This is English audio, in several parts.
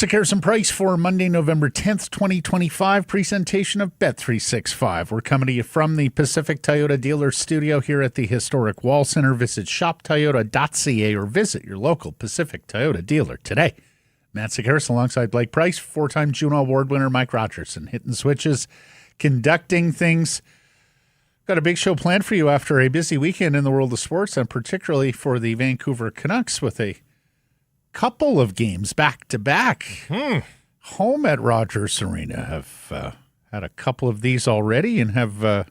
Harrison Price for Monday, November 10th, 2025, presentation of Bet365. We're coming to you from the Pacific Toyota Dealer Studio here at the historic Wall Center. Visit shoptoyota.ca or visit your local Pacific Toyota dealer today. Matt Harrison alongside Blake Price, four-time Juno Award winner Mike Rogerson, hitting switches, conducting things. Got a big show planned for you after a busy weekend in the world of sports, and particularly for the Vancouver Canucks with a couple of games back-to-back. Home at Rogers Arena. Have had a couple of these already and have a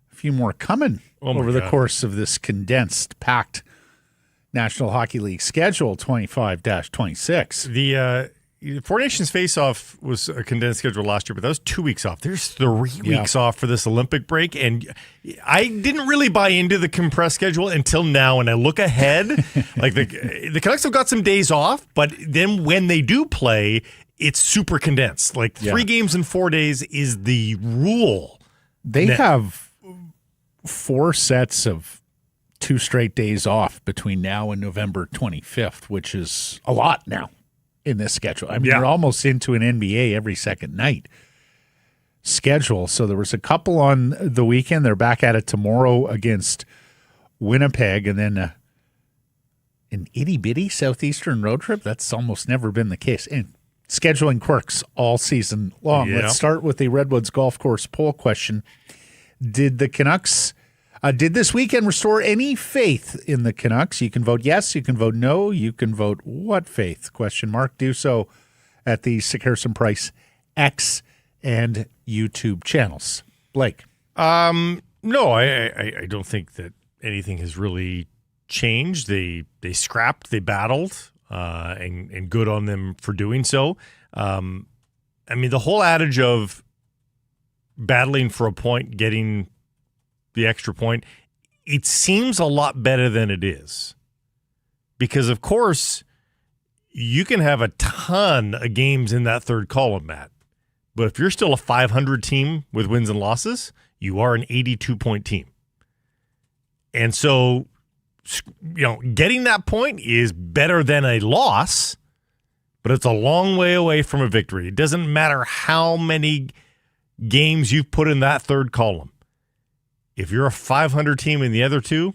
few more coming over the course of this condensed, packed National Hockey League schedule, 25-26. The Four Nations face-off was a condensed schedule last year, but that was 2 weeks off. There's 3 weeks off for this Olympic break, and I didn't really buy into the compressed schedule until now. And I look ahead, like the Canucks have got some days off, but then when they do play, it's super condensed. Like 3 games in 4 days is the rule. They have 4 sets of 2 straight days off between now and November 25th, which is a lot now in this schedule. I mean, you're almost into an NBA every second night schedule. So there was a couple on the weekend. They're back at it tomorrow against Winnipeg, and then an itty-bitty southeastern road trip. That's almost never been the case. And scheduling quirks all season long. Let's start with the Redwoods Golf Course poll question. Did the Canucks... did this weekend restore any faith in the Canucks? You can vote yes, you can vote no, you can vote what faith? ? Do so at the Harrison Price X and YouTube channels. Blake? No, I don't think that anything has really changed. They scrapped, they battled, and good on them for doing so. I mean, the whole adage of battling for a point, getting the extra point, it seems a lot better than it is. Because, of course, you can have a ton of games in that third column, Matt. But if you're still a 500 team with wins and losses, you are an 82-point team. And so, getting that point is better than a loss, but it's a long way away from a victory. It doesn't matter how many games you've put in that third column. If you're a 500 team in the other two,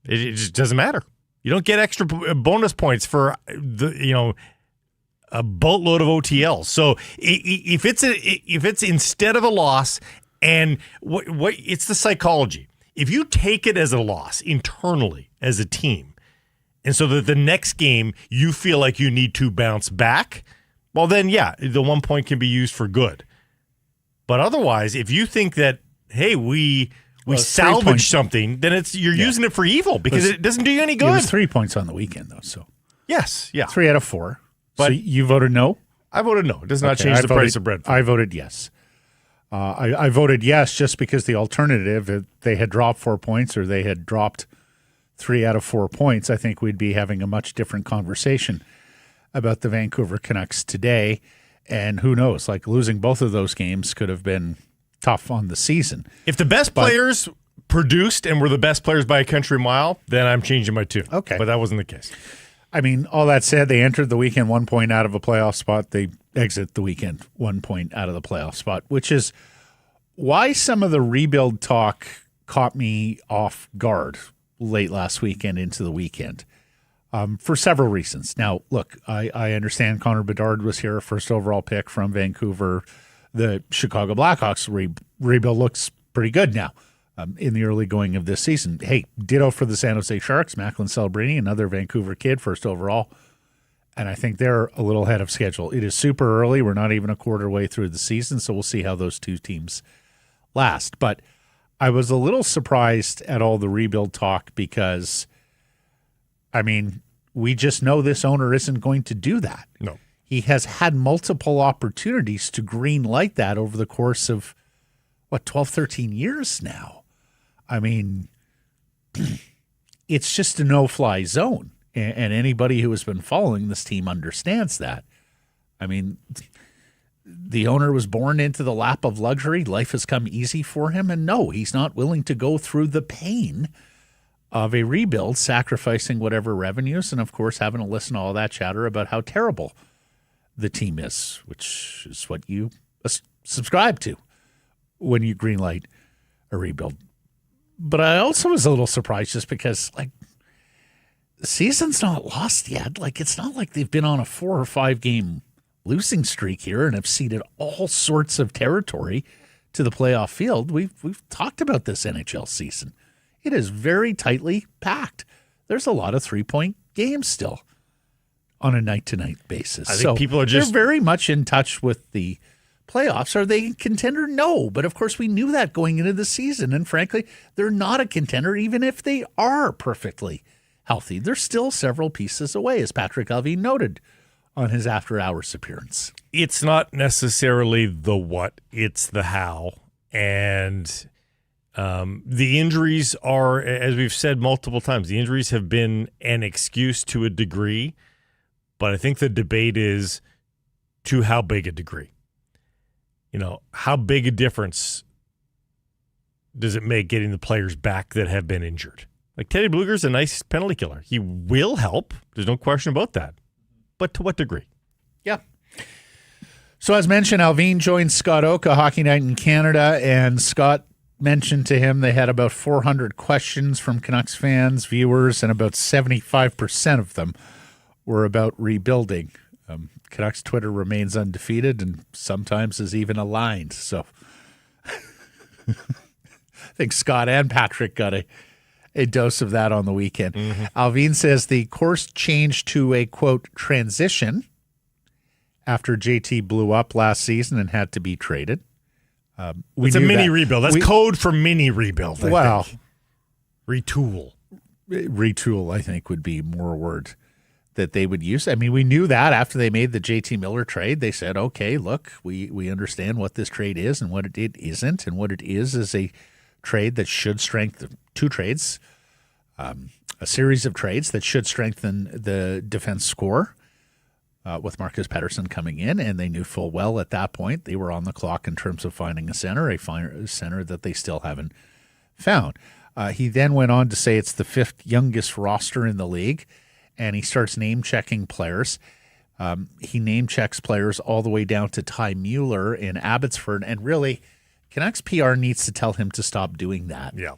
it just doesn't matter. You don't get extra bonus points for a boatload of OTLs. So if it's instead of a loss, and what it's the psychology. If you take it as a loss internally as a team, and so that the next game you feel like you need to bounce back, well then the 1 point can be used for good. But otherwise, if you think that, hey, we salvaged something, then you're using it for evil because it doesn't do you any good. It was 3 points on the weekend, though. So yes, 3 out of 4. But so you voted no? I voted no. It does not change the price of bread. I voted yes. I voted yes just because the alternative, if they had dropped 4 points or they had dropped 3 out of 4 points, I think we'd be having a much different conversation about the Vancouver Canucks today. And who knows, like losing both of those games could have been tough on the season. If the best players produced and were the best players by a country mile, then I'm changing my tune. Okay. But that wasn't the case. I mean, all that said, they entered the weekend 1 point out of a playoff spot. They exit the weekend 1 point out of the playoff spot, which is why some of the rebuild talk caught me off guard late last weekend into the weekend. For several reasons. Now, look, I understand Connor Bedard was here, first overall pick from Vancouver. The Chicago Blackhawks rebuild looks pretty good now in the early going of this season. Hey, ditto for the San Jose Sharks, Macklin Celebrini, another Vancouver kid, first overall. And I think they're a little ahead of schedule. It is super early. We're not even a quarter way through the season, so we'll see how those two teams last. But I was a little surprised at all the rebuild talk because, I mean, we just know this owner isn't going to do that. No. He has had multiple opportunities to green light that over the course of, 12, 13 years now. I mean, it's just a no-fly zone. And anybody who has been following this team understands that. I mean, the owner was born into the lap of luxury. Life has come easy for him. And no, he's not willing to go through the pain of a rebuild, sacrificing whatever revenues, and, of course, having to listen to all that chatter about how terrible the team is, which is what you subscribe to when you greenlight a rebuild. But I also was a little surprised just because, like, the season's not lost yet. Like, it's not like they've been on a 4 or 5 game losing streak here and have ceded all sorts of territory to the playoff field. We've talked about this NHL season. It is very tightly packed. There's a lot of 3-point games still on a night-to-night basis. I think people are they're very much in touch with the playoffs. Are they a contender? No. But, of course, we knew that going into the season. And, frankly, they're not a contender even if they are perfectly healthy. They're still several pieces away, as Patrik Allvin noted on his after-hours appearance. It's not necessarily the what, it's the how. And the injuries are, as we've said multiple times, the injuries have been an excuse to a degree. But I think the debate is to how big a degree. You know, how big a difference does it make getting the players back that have been injured? Like, Teddy Blueger's a nice penalty killer. He will help. There's no question about that. But to what degree? Yeah. So as mentioned, Allvin joined Scott Oka Hockey Night in Canada, and Scott mentioned to him they had about 400 questions from Canucks fans, viewers, and about 75% of them were about rebuilding. Canucks Twitter remains undefeated and sometimes is even aligned. So I think Scott and Patrik got a dose of that on the weekend. Mm-hmm. Allvin says the course changed to a, quote, transition after JT blew up last season and had to be traded. It's a mini rebuild. That's code for mini rebuild. I think. Retool. Retool, I think, would be more word that they would use. I mean, we knew that after they made the JT Miller trade. They said, okay, look, we understand what this trade is and what it isn't. And what it is a trade that should strengthen two trades, a series of trades that should strengthen the defense score with Marcus Pettersson coming in. And they knew full well at that point they were on the clock in terms of finding a center that they still haven't found. He then went on to say it's the 5th youngest roster in the league. And he starts name-checking players. He name-checks players all the way down to Ty Mueller in Abbotsford. And really, Canucks PR needs to tell him to stop doing that. Yeah.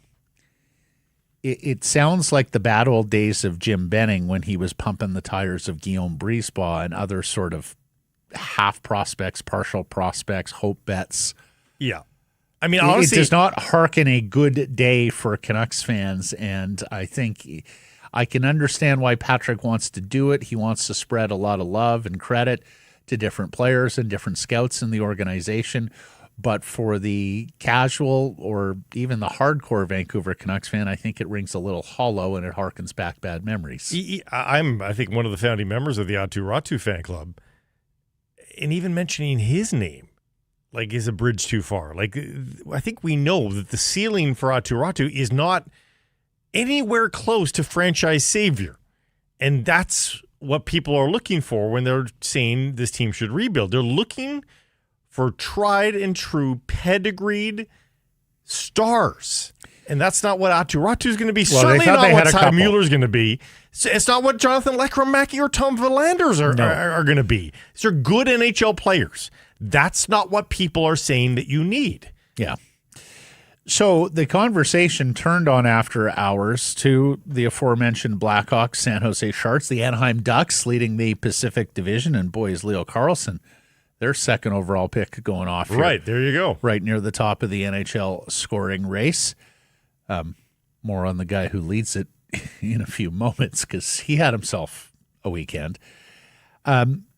It sounds like the bad old days of Jim Benning when he was pumping the tires of Guillaume Brisebois and other sort of half prospects, partial prospects, hope bets. Yeah. I mean, honestly, it does not harken a good day for Canucks fans. And I think I can understand why Patrik wants to do it. He wants to spread a lot of love and credit to different players and different scouts in the organization. But for the casual or even the hardcore Vancouver Canucks fan, I think it rings a little hollow and it harkens back bad memories. I'm, I think, one of the founding members of the Atu Ratu fan club. And even mentioning his name, like, is a bridge too far. Like, I think we know that the ceiling for Atu Ratu is not anywhere close to franchise savior. And that's what people are looking for when they're saying this team should rebuild. They're looking for tried and true pedigreed stars. And that's not what Atu Ratu is going to be. Well, certainly not what Ty Mueller is going to be. It's not what Jonathan Lekramaki or Tom Verlanders are going to be. These are good NHL players. That's not what people are saying that you need. Yeah. So the conversation turned on after hours to the aforementioned Blackhawks, San Jose Sharks, the Anaheim Ducks leading the Pacific Division, and boy, is Leo Carlsson, their second overall pick, going off here. Right, there you go. Right near the top of the NHL scoring race. More on the guy who leads it in a few moments because he had himself a weekend.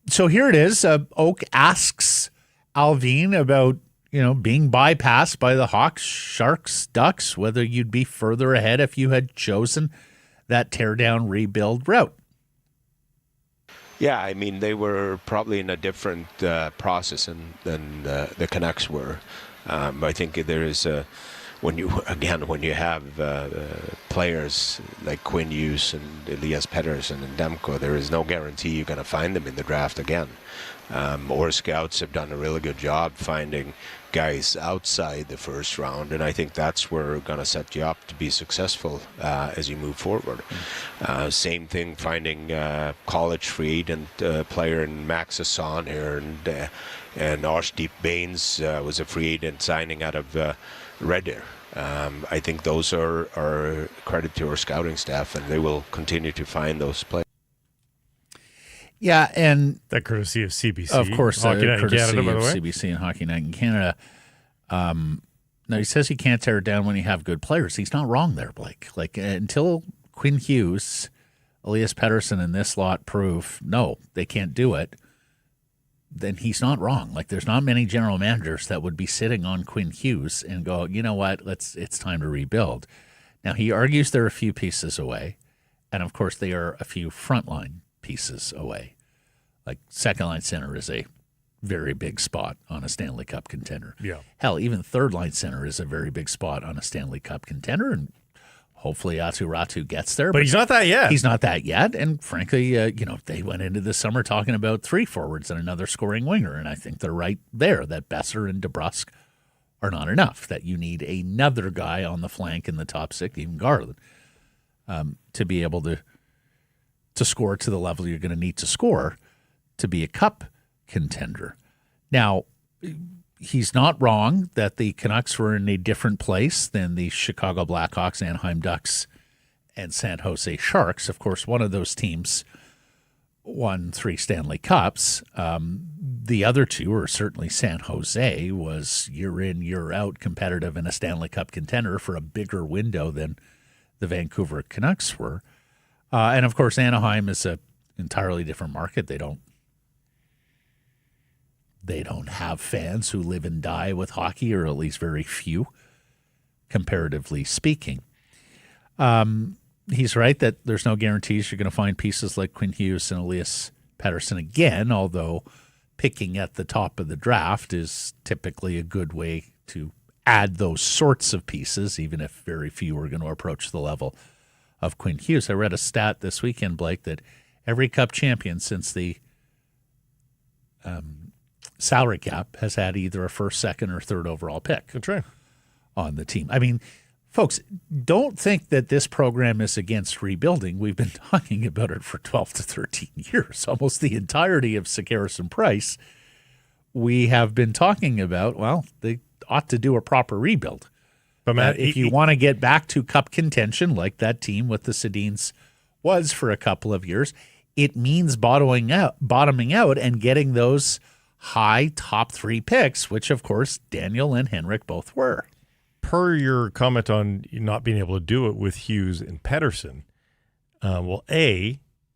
So here it is. Oak asks Allvin about being bypassed by the Hawks, Sharks, Ducks, whether you'd be further ahead if you had chosen that teardown rebuild route. Yeah, I mean, they were probably in a different process than the Canucks were. I think there is when you have players like Quinn Hughes and Elias Pettersson and Demko, there is no guarantee you're going to find them in the draft again. Or scouts have done a really good job finding guys outside the first round, and I think that's where we're going to set you up to be successful as you move forward. Same thing finding college free agent player in Max Hassan here, and Arshdeep Bains was a free agent signing out of Red Deer. I think those are credit to our scouting staff, and they will continue to find those players. Yeah, and that courtesy of CBC, of course, Hockey Night in courtesy Canada, by the way. of CBC and Hockey Night in Canada. Now he says he can't tear it down when you have good players. He's not wrong there, Blake. Like until Quinn Hughes, Elias Pettersson, and this lot prove no, they can't do it, then he's not wrong. Like there's not many general managers that would be sitting on Quinn Hughes and go, you know what, it's time to rebuild. Now he argues they're a few pieces away, and of course they are a few frontline pieces away. Like second line center is a very big spot on a Stanley Cup contender. Yeah. Hell, even third line center is a very big spot on a Stanley Cup contender, and hopefully Aatu Ratu gets there. But he's not that yet. He's not that yet, and frankly, they went into the summer talking about 3 forwards and another scoring winger, and I think they're right there that Besser and DeBrusk are not enough, that you need another guy on the flank in the top 6, even Garland, to be able to score to the level you're going to need to score to be a cup contender. Now, he's not wrong that the Canucks were in a different place than the Chicago Blackhawks, Anaheim Ducks, and San Jose Sharks. Of course, one of those teams won 3 Stanley Cups. The other 2, or certainly San Jose, was year in, year out competitive and a Stanley Cup contender for a bigger window than the Vancouver Canucks were. And, of course, Anaheim is an entirely different market. They don't have fans who live and die with hockey, or at least very few, comparatively speaking. He's right that there's no guarantees you're going to find pieces like Quinn Hughes and Elias Pettersson again, although picking at the top of the draft is typically a good way to add those sorts of pieces, even if very few are going to approach the level of Quinn Hughes. I read a stat this weekend, Blake, that every Cup champion since the salary cap has had either a first, second, or third overall pick. That's right. On the team. I mean, folks, don't think that this program is against rebuilding. We've been talking about it for 12 to 13 years, almost the entirety of Sekeres and Price. We have been talking about, well, they ought to do a proper rebuild. But Matt, if you want to get back to cup contention like that team with the Sedins was for a couple of years, it means bottoming out and getting those high top 3 picks, which, of course, Daniel and Henrik both were. Per your comment on not being able to do it with Hughes and Pettersson,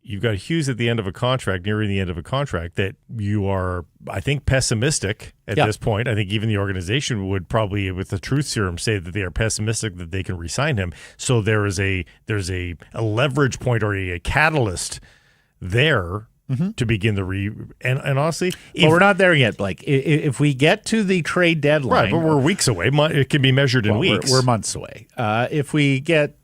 you've got Hughes at the end of a contract, nearing the end of a contract, that you are, I think, pessimistic at this point. I think even the organization would probably, with the truth serum, say that they are pessimistic that they can re-sign him. So there's a leverage point or a catalyst there to begin the and honestly, but we're not there yet, Blake. If we get to the trade deadline, right? But we're weeks away. It can be measured in weeks. We're months away. If we get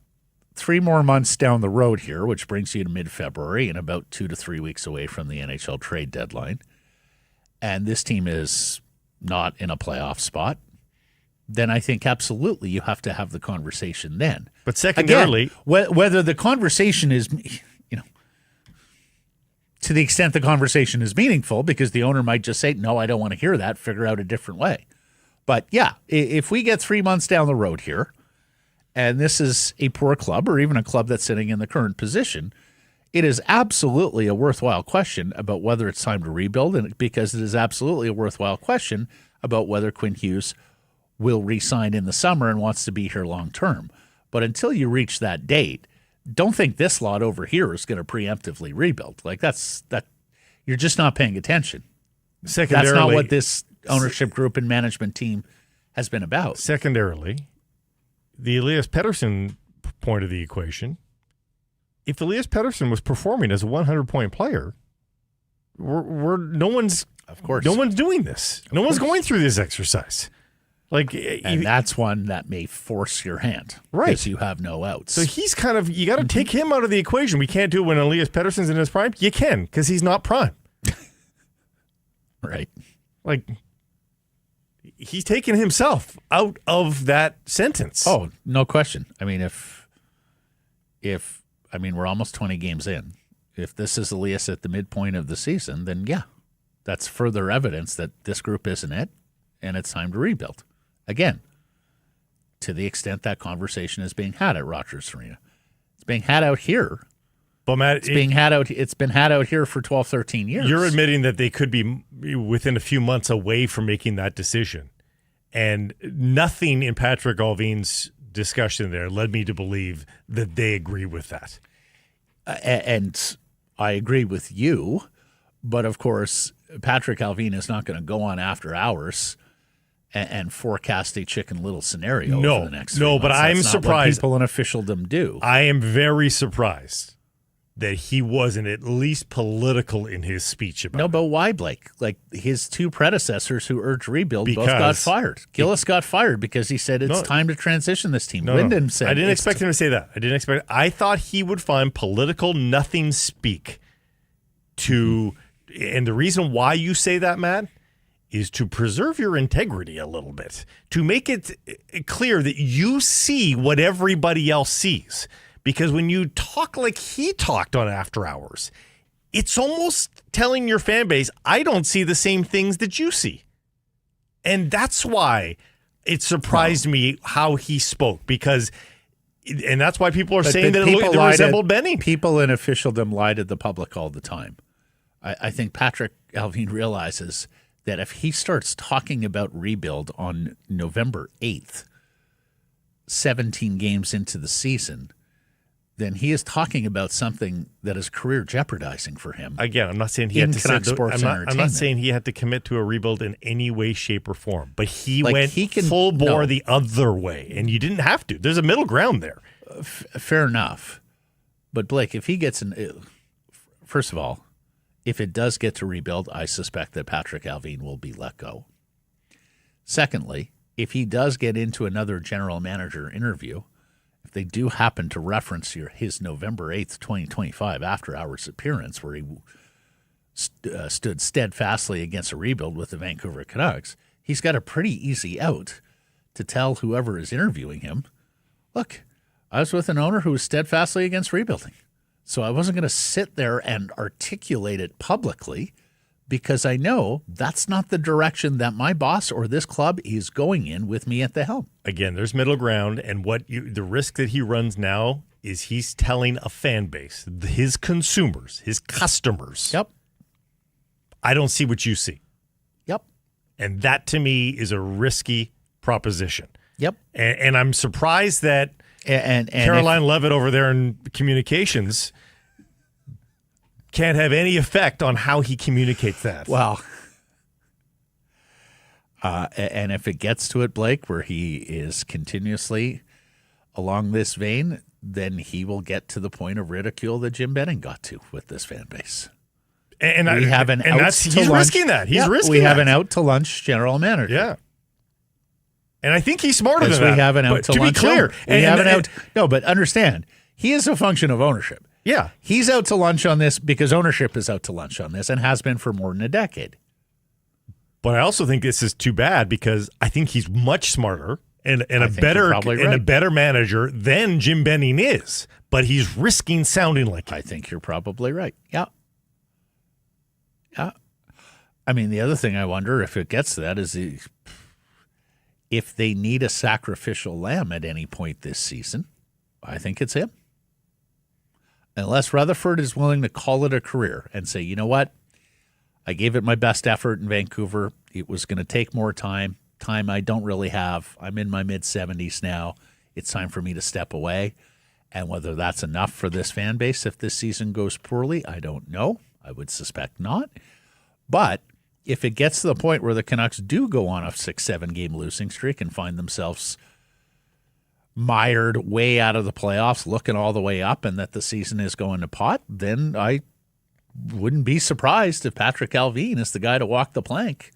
3 more months down the road here, which brings you to mid-February and about 2 to 3 weeks away from the NHL trade deadline, and this team is not in a playoff spot, then I think absolutely you have to have the conversation then. But secondarily, again, whether the conversation is, to the extent the conversation is meaningful, because the owner might just say, no, I don't want to hear that, figure out a different way. But yeah, if we get 3 months down the road here, and this is a poor club or even a club that's sitting in the current position, it is absolutely a worthwhile question about whether it's time to rebuild, and because it is absolutely a worthwhile question about whether Quinn Hughes will re-sign in the summer and wants to be here long term. But until you reach that date, don't think this lot over here is going to preemptively rebuild. Like that you're just not paying attention. Secondarily, that's not what this ownership group and management team has been about. Secondarily, the Elias Pettersson point of the equation, if Elias Pettersson was performing as a 100-point player, No one's doing this. No one's going through this exercise. And that's one that may force your hand. Right. Because you have no outs. So he's you got to take him out of the equation. We can't do it when Elias Pettersson's in his prime. You can, because he's not prime. Right. He's taken himself out of that sentence. Oh, no question. I mean, we're almost 20 games in. If this is Elias at the midpoint of the season, then yeah, that's further evidence that this group isn't it, and it's time to rebuild. Again, to the extent that conversation is being had at Rogers Arena. It's being had out here. But Matt, it's been had out here for 12, 13 years. You're admitting that they could be within a few months away from making that decision. And nothing in Patrik Allvin's discussion there led me to believe that they agree with that. And I agree with you, but of course, Patrik Allvin is not going to go on after hours and forecast a Chicken Little scenario over the next 3 months. But I'm surprised. What people in officialdom do. I am very surprised that he wasn't at least political in his speech about it. No, but why, Blake? His two predecessors who urged rebuild both got fired. Gillis got fired because he said it's time to transition this team. Linden said I didn't expect him to say that. I thought he would find political nothing speak to, and the reason why you say that, Matt, is to preserve your integrity a little bit, to make it clear that you see what everybody else sees. Because when you talk like he talked on After Hours, it's almost telling your fan base, I don't see the same things that you see. And that's why it surprised me how he spoke, and that's why people are saying that it resembled Benny. People in officialdom lie to the public all the time. I think Patrik Allvin realizes that if he starts talking about rebuild on November 8th, 17 games into the season, then he is talking about something that is career jeopardizing for him. Again, I'm not saying he had to I'm not saying he had to commit to a rebuild in any way, shape, or form. But he went full bore the other way, and you didn't have to. There's a middle ground there. Fair enough. But Blake, if he gets first of all, if it does get to rebuild, I suspect that Patrik Allvin will be let go. Secondly, if he does get into another general manager interview, if they do happen to reference his November 8th, 2025 after-hours appearance where he stood steadfastly against a rebuild with the Vancouver Canucks, he's got a pretty easy out to tell whoever is interviewing him, look, I was with an owner who was steadfastly against rebuilding. So I wasn't going to sit there and articulate it publicly because I know that's not the direction that my boss or this club is going in with me at the helm. Again, there's middle ground, and the risk that he runs now is he's telling a fan base, his consumers, his customers. Yep. I don't see what you see. Yep. And that to me is a risky proposition. Yep. And I'm surprised that and Caroline Levitt over there in communications can't have any effect on how he communicates that. Well, and if it gets to it, Blake, where he is continuously along this vein, then he will get to the point of ridicule that Jim Benning got to with this fan base. And he's risking that. He's risking that. We have an out to lunch general manager. Yeah. And I think he's smarter than that. We have an out to lunch. To be clear. We have an out. No, but understand, he is a function of ownership. Yeah. He's out to lunch on this because ownership is out to lunch on this and has been for more than a decade. But I also think this is too bad because I think he's much smarter and a better manager than Jim Benning is. But he's risking sounding like it. I think you're probably right. Yeah. Yeah. I mean, the other thing I wonder if it gets to that is if they need a sacrificial lamb at any point this season, I think it's him. Unless Rutherford is willing to call it a career and say, you know what, I gave it my best effort in Vancouver. It was going to take more time I don't really have. I'm in my mid-70s now. It's time for me to step away. And whether that's enough for this fan base if this season goes poorly, I don't know. I would suspect not. But if it gets to the point where the Canucks do go on a 6-7 game losing streak and find themselves mired way out of the playoffs, looking all the way up, and that the season is going to pot, then I wouldn't be surprised if Patrik Allvin is the guy to walk the plank.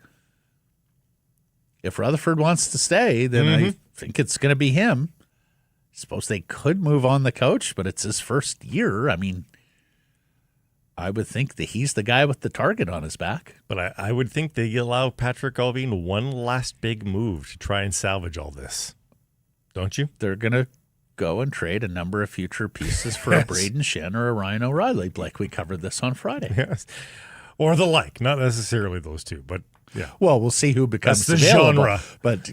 If Rutherford wants to stay, then I think it's going to be him. I suppose they could move on the coach, but it's his first year. I mean, I would think that he's the guy with the target on his back. But I would think they allow Patrik Allvin one last big move to try and salvage all this. Don't you? They're going to go and trade a number of future pieces for a Braden Shen or a Ryan O'Reilly, like we covered this on Friday. Yes. Or the like. Not necessarily those two, but yeah. Well, we'll see who becomes That's the available. genre. But,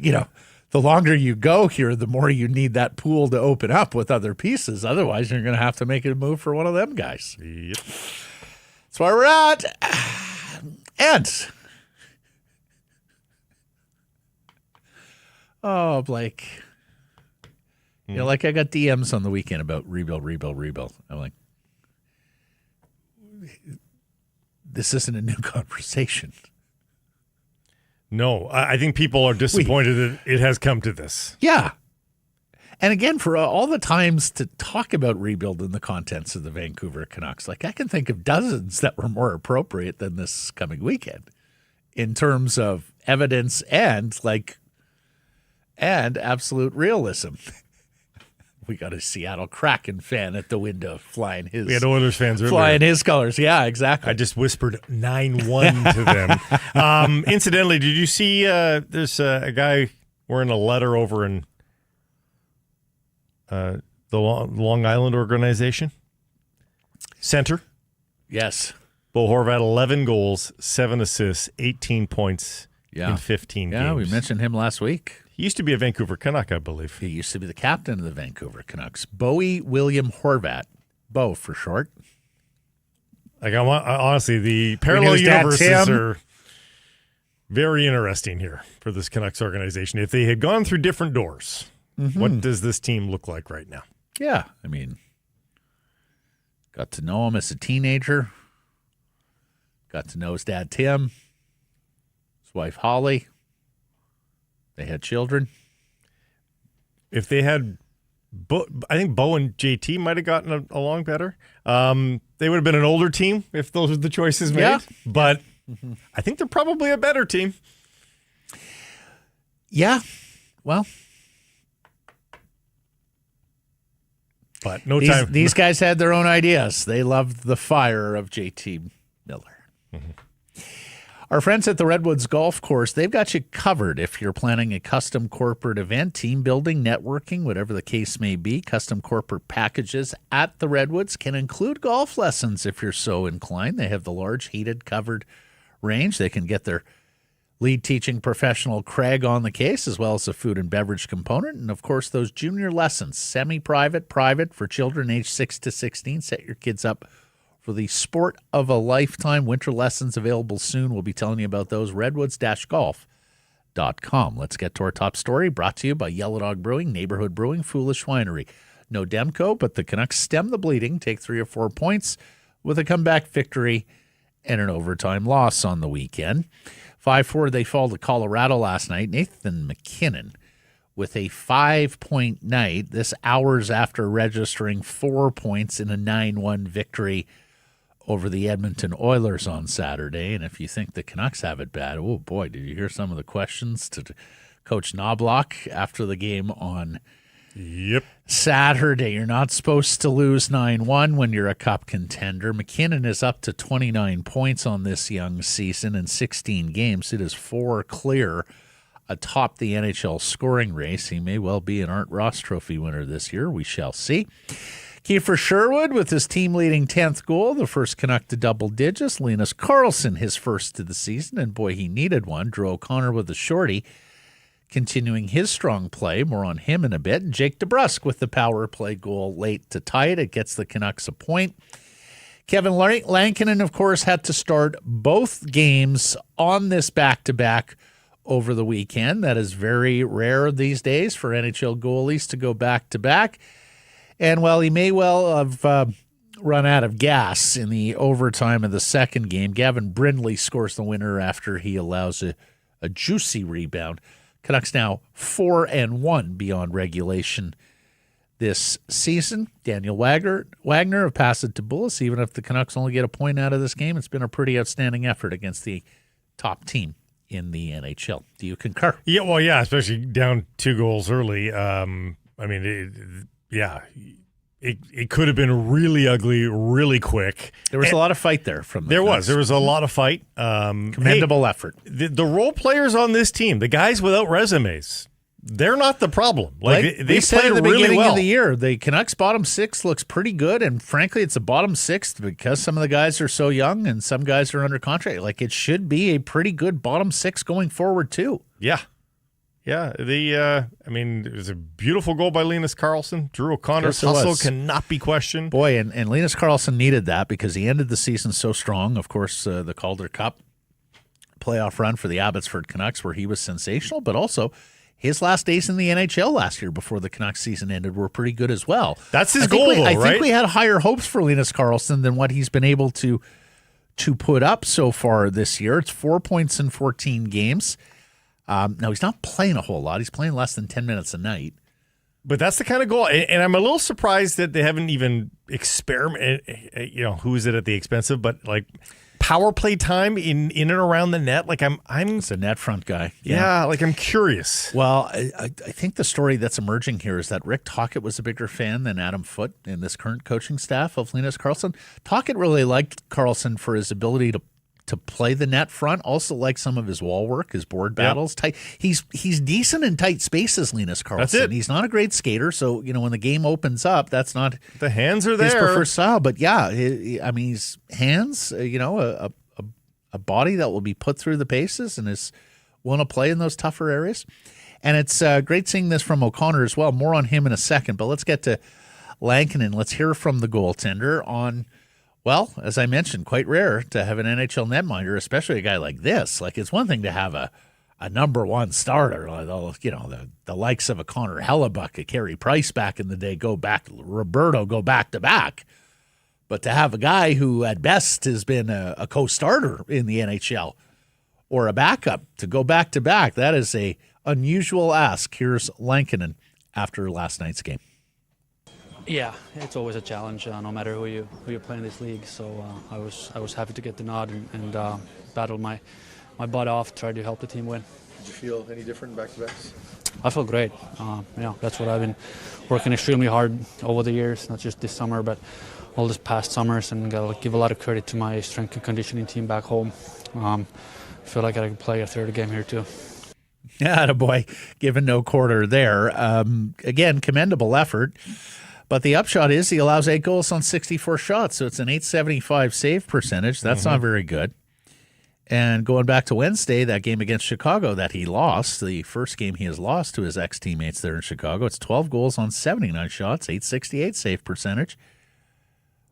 the longer you go here, the more you need that pool to open up with other pieces. Otherwise, you're going to have to make a move for one of them guys. Yep. That's where we're at. And, Blake, I got DMs on the weekend about rebuild. I'm like, this isn't a new conversation. No, I think people are disappointed that it has come to this. Yeah. And again, for all the times to talk about rebuild and the contents of the Vancouver Canucks, I can think of dozens that were more appropriate than this coming weekend in terms of evidence and absolute realism. We got a Seattle Kraken fan at the window flying his. We had Oilers fans earlier. Flying his colors. Yeah, exactly. I just whispered 9-1 to them. Incidentally, did you see there's a guy wearing a letter over in the Long Island organization? Center? Yes. Bo Horvat, 11 goals, 7 assists, 18 points in 15 games. Yeah, we mentioned him last week. He used to be a Vancouver Canuck, I believe. He used to be the captain of the Vancouver Canucks. Bowie William Horvat. Bo for short. Honestly, the parallel universes are very interesting here for this Canucks organization. If they had gone through different doors, what does this team look like right now? Yeah, got to know him as a teenager. Got to know his dad, Tim. His wife, Holly. They had children. If they had, I think Bo and JT might have gotten along better. They would have been an older team if those were the choices made. Yeah. But I think they're probably a better team. Yeah. Well. But no time. These guys had their own ideas. They loved the fire of JT Miller. Our friends at the Redwoods Golf Course, they've got you covered if you're planning a custom corporate event, team building, networking, whatever the case may be. Custom corporate packages at the Redwoods can include golf lessons if you're so inclined. They have the large heated covered range. They can get their lead teaching professional Craig on the case, as well as a food and beverage component. And, of course, those junior lessons, semi-private, private for children aged 6 to 16. Set your kids up for the sport of a lifetime. Winter lessons available soon. We'll be telling you about those. Redwoods-golf.com. Let's get to our top story, brought to you by Yellow Dog Brewing, Neighborhood Brewing, Foolish Winery. No Demko, but the Canucks stem the bleeding, take 3 or 4 points with a comeback victory and an overtime loss on the weekend. 5-4, they fall to Colorado last night. Nathan McKinnon with a 5-point night. This hours after registering 4 points in a 9-1 victory over the Edmonton Oilers on Saturday. And if you think the Canucks have it bad, oh boy, did you hear some of the questions to Coach Knobloch after the game on Saturday? You're not supposed to lose 9-1 when you're a cup contender. McKinnon is up to 29 points on this young season in 16 games. It is 4 clear atop the NHL scoring race. He may well be an Art Ross Trophy winner this year. We shall see. Kiefer Sherwood with his team-leading 10th goal, the first Canuck to double digits. Linus Karlsson, his first of the season, and boy, he needed one. Drew O'Connor with a shorty, continuing his strong play. More on him in a bit. And Jake DeBrusk with the power play goal late to tie it. It gets the Canucks a point. Kevin Lankinen, of course, had to start both games on this back-to-back over the weekend. That is very rare these days for NHL goalies to go back-to-back. And while he may well have run out of gas in the overtime of the second game, Gavin Brindley scores the winner after he allows a juicy rebound. Canucks now 4-1 beyond regulation this season. Daniel Wagner of Pass It to Bullis. Even if the Canucks only get a point out of this game, it's been a pretty outstanding effort against the top team in the NHL. Do you concur? Yeah, well, yeah, especially down 2 goals early. It could have been really ugly, really quick. There was a lot of fight there from the Canucks. There was a lot of fight. Commendable effort. The role players on this team, the guys without resumes, they're not the problem. They said played at the really beginning well. of the year, the Canucks bottom 6 looks pretty good, and frankly, it's a bottom 6 because some of the guys are so young and some guys are under contract. Like, it should be a pretty good bottom 6 going forward too. Yeah. Yeah, it was a beautiful goal by Linus Karlsson. Drew O'Connor's hustle cannot be questioned. Boy, and Linus Karlsson needed that because he ended the season so strong. Of course, the Calder Cup playoff run for the Abbotsford Canucks where he was sensational, but also his last days in the NHL last year before the Canucks season ended were pretty good as well. That's his goal, though, right? I think we had higher hopes for Linus Karlsson than what he's been able to put up so far this year. It's 4 points in 14 games. Now, he's not playing a whole lot. He's playing less than 10 minutes a night. But that's the kind of goal. And I'm a little surprised that they haven't even experimented. Who is it at the expense of? But, power play time in and around the net. I'm It's a net front guy. Yeah, I'm curious. Well, I think the story that's emerging here is that Rick Tocchet was a bigger fan than Adam Foote in this current coaching staff of Linus Karlsson. Tocchet really liked Karlsson for his ability to play the net front, also like some of his wall work, his board battles. Tight. He's decent in tight spaces, Linus Karlsson. That's it. He's not a great skater, so when the game opens up, that's not the hands are there. His preferred style. But yeah, he's hands. A body that will be put through the paces and is willing to play in those tougher areas. And it's great seeing this from O'Connor as well. More on him in a second, but let's get to Lankinen. Let's hear from the goaltender on. Well, as I mentioned, quite rare to have an NHL netminder, especially a guy like this. It's one thing to have a number one starter, the likes of a Connor Hellebuck, a Carey Price back in the day, Roberto go back to back. But to have a guy who at best has been a co-starter in the NHL or a backup to go back to back, that is a unusual ask. Here's Lankinen after last night's game. Yeah, it's always a challenge, no matter who you're playing in this league. So I was happy to get the nod and battle my butt off, try to help the team win. Did you feel any different back-to-backs? I feel great. That's what I've been working extremely hard over the years, not just this summer, but all this past summers, and gotta give a lot of credit to my strength and conditioning team back home. I feel like I can play a third game here too. Yeah, boy, given no quarter there. Again, commendable effort. But the upshot is he allows 8 goals on 64 shots, so it's an .875 save percentage. That's not very good. And going back to Wednesday, that game against Chicago that he lost, the first game he has lost to his ex-teammates there in Chicago, it's 12 goals on 79 shots, .868 save percentage.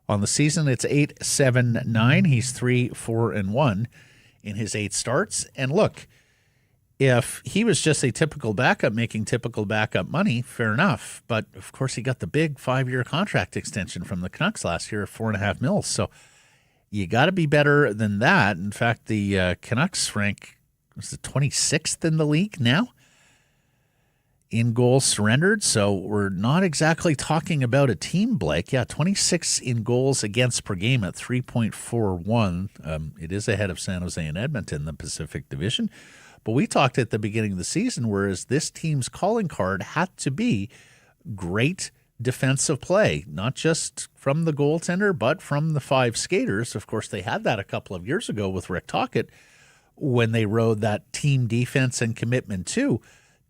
On the season, it's .879. He's 3-4-1 in his 8 starts. And look, if he was just a typical backup making typical backup money, fair enough. But, of course, he got the big 5-year contract extension from the Canucks last year of $4.5 million. So you got to be better than that. In fact, the Canucks rank was the 26th in the league now in goals surrendered. So we're not exactly talking about a team, Blake. Yeah, 26 in goals against per game at 3.41. It is ahead of San Jose and Edmonton, the Pacific Division. But we talked at the beginning of the season, whereas this team's calling card had to be great defensive play, not just from the goaltender, but from the 5 skaters. Of course, they had that a couple of years ago with Rick Tocchet when they rode that team defense and commitment to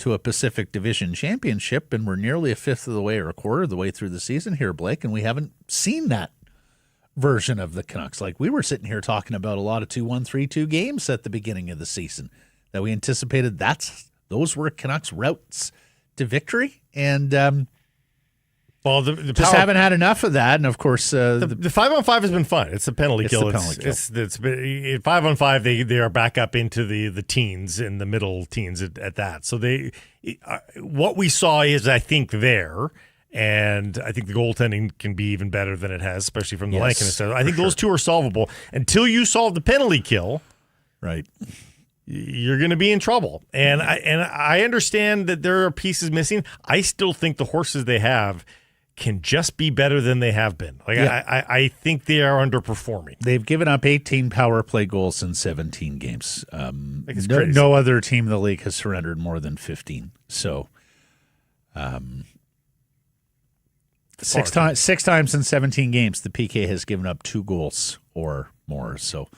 a Pacific Division championship, and we're nearly a fifth of the way or a quarter of the way through the season here, Blake, and we haven't seen that version of the Canucks. We were sitting here talking about a lot of 2-1, 3-2 games at the beginning of the season that we anticipated those were Canucks routes to victory, and the just haven't had enough of that. And of course, the 5-on-5 has been fun. It's a penalty kill. It's 5-on-5. They are back up into the teens, in the middle teens at that. So what we saw is, I think, there. And I think the goaltending can be even better than it has, especially from the Lankinen side. I think those two are solvable. Until you solve the penalty kill, right, you're going to be in trouble. And I understand that there are pieces missing. I still think the horses they have can just be better than they have been. Like I think they are underperforming. They've given up 18 power play goals in 17 games. It's crazy. No other team in the league has surrendered more than 15. So, six times in 17 games, the PK has given up 2 goals or more. So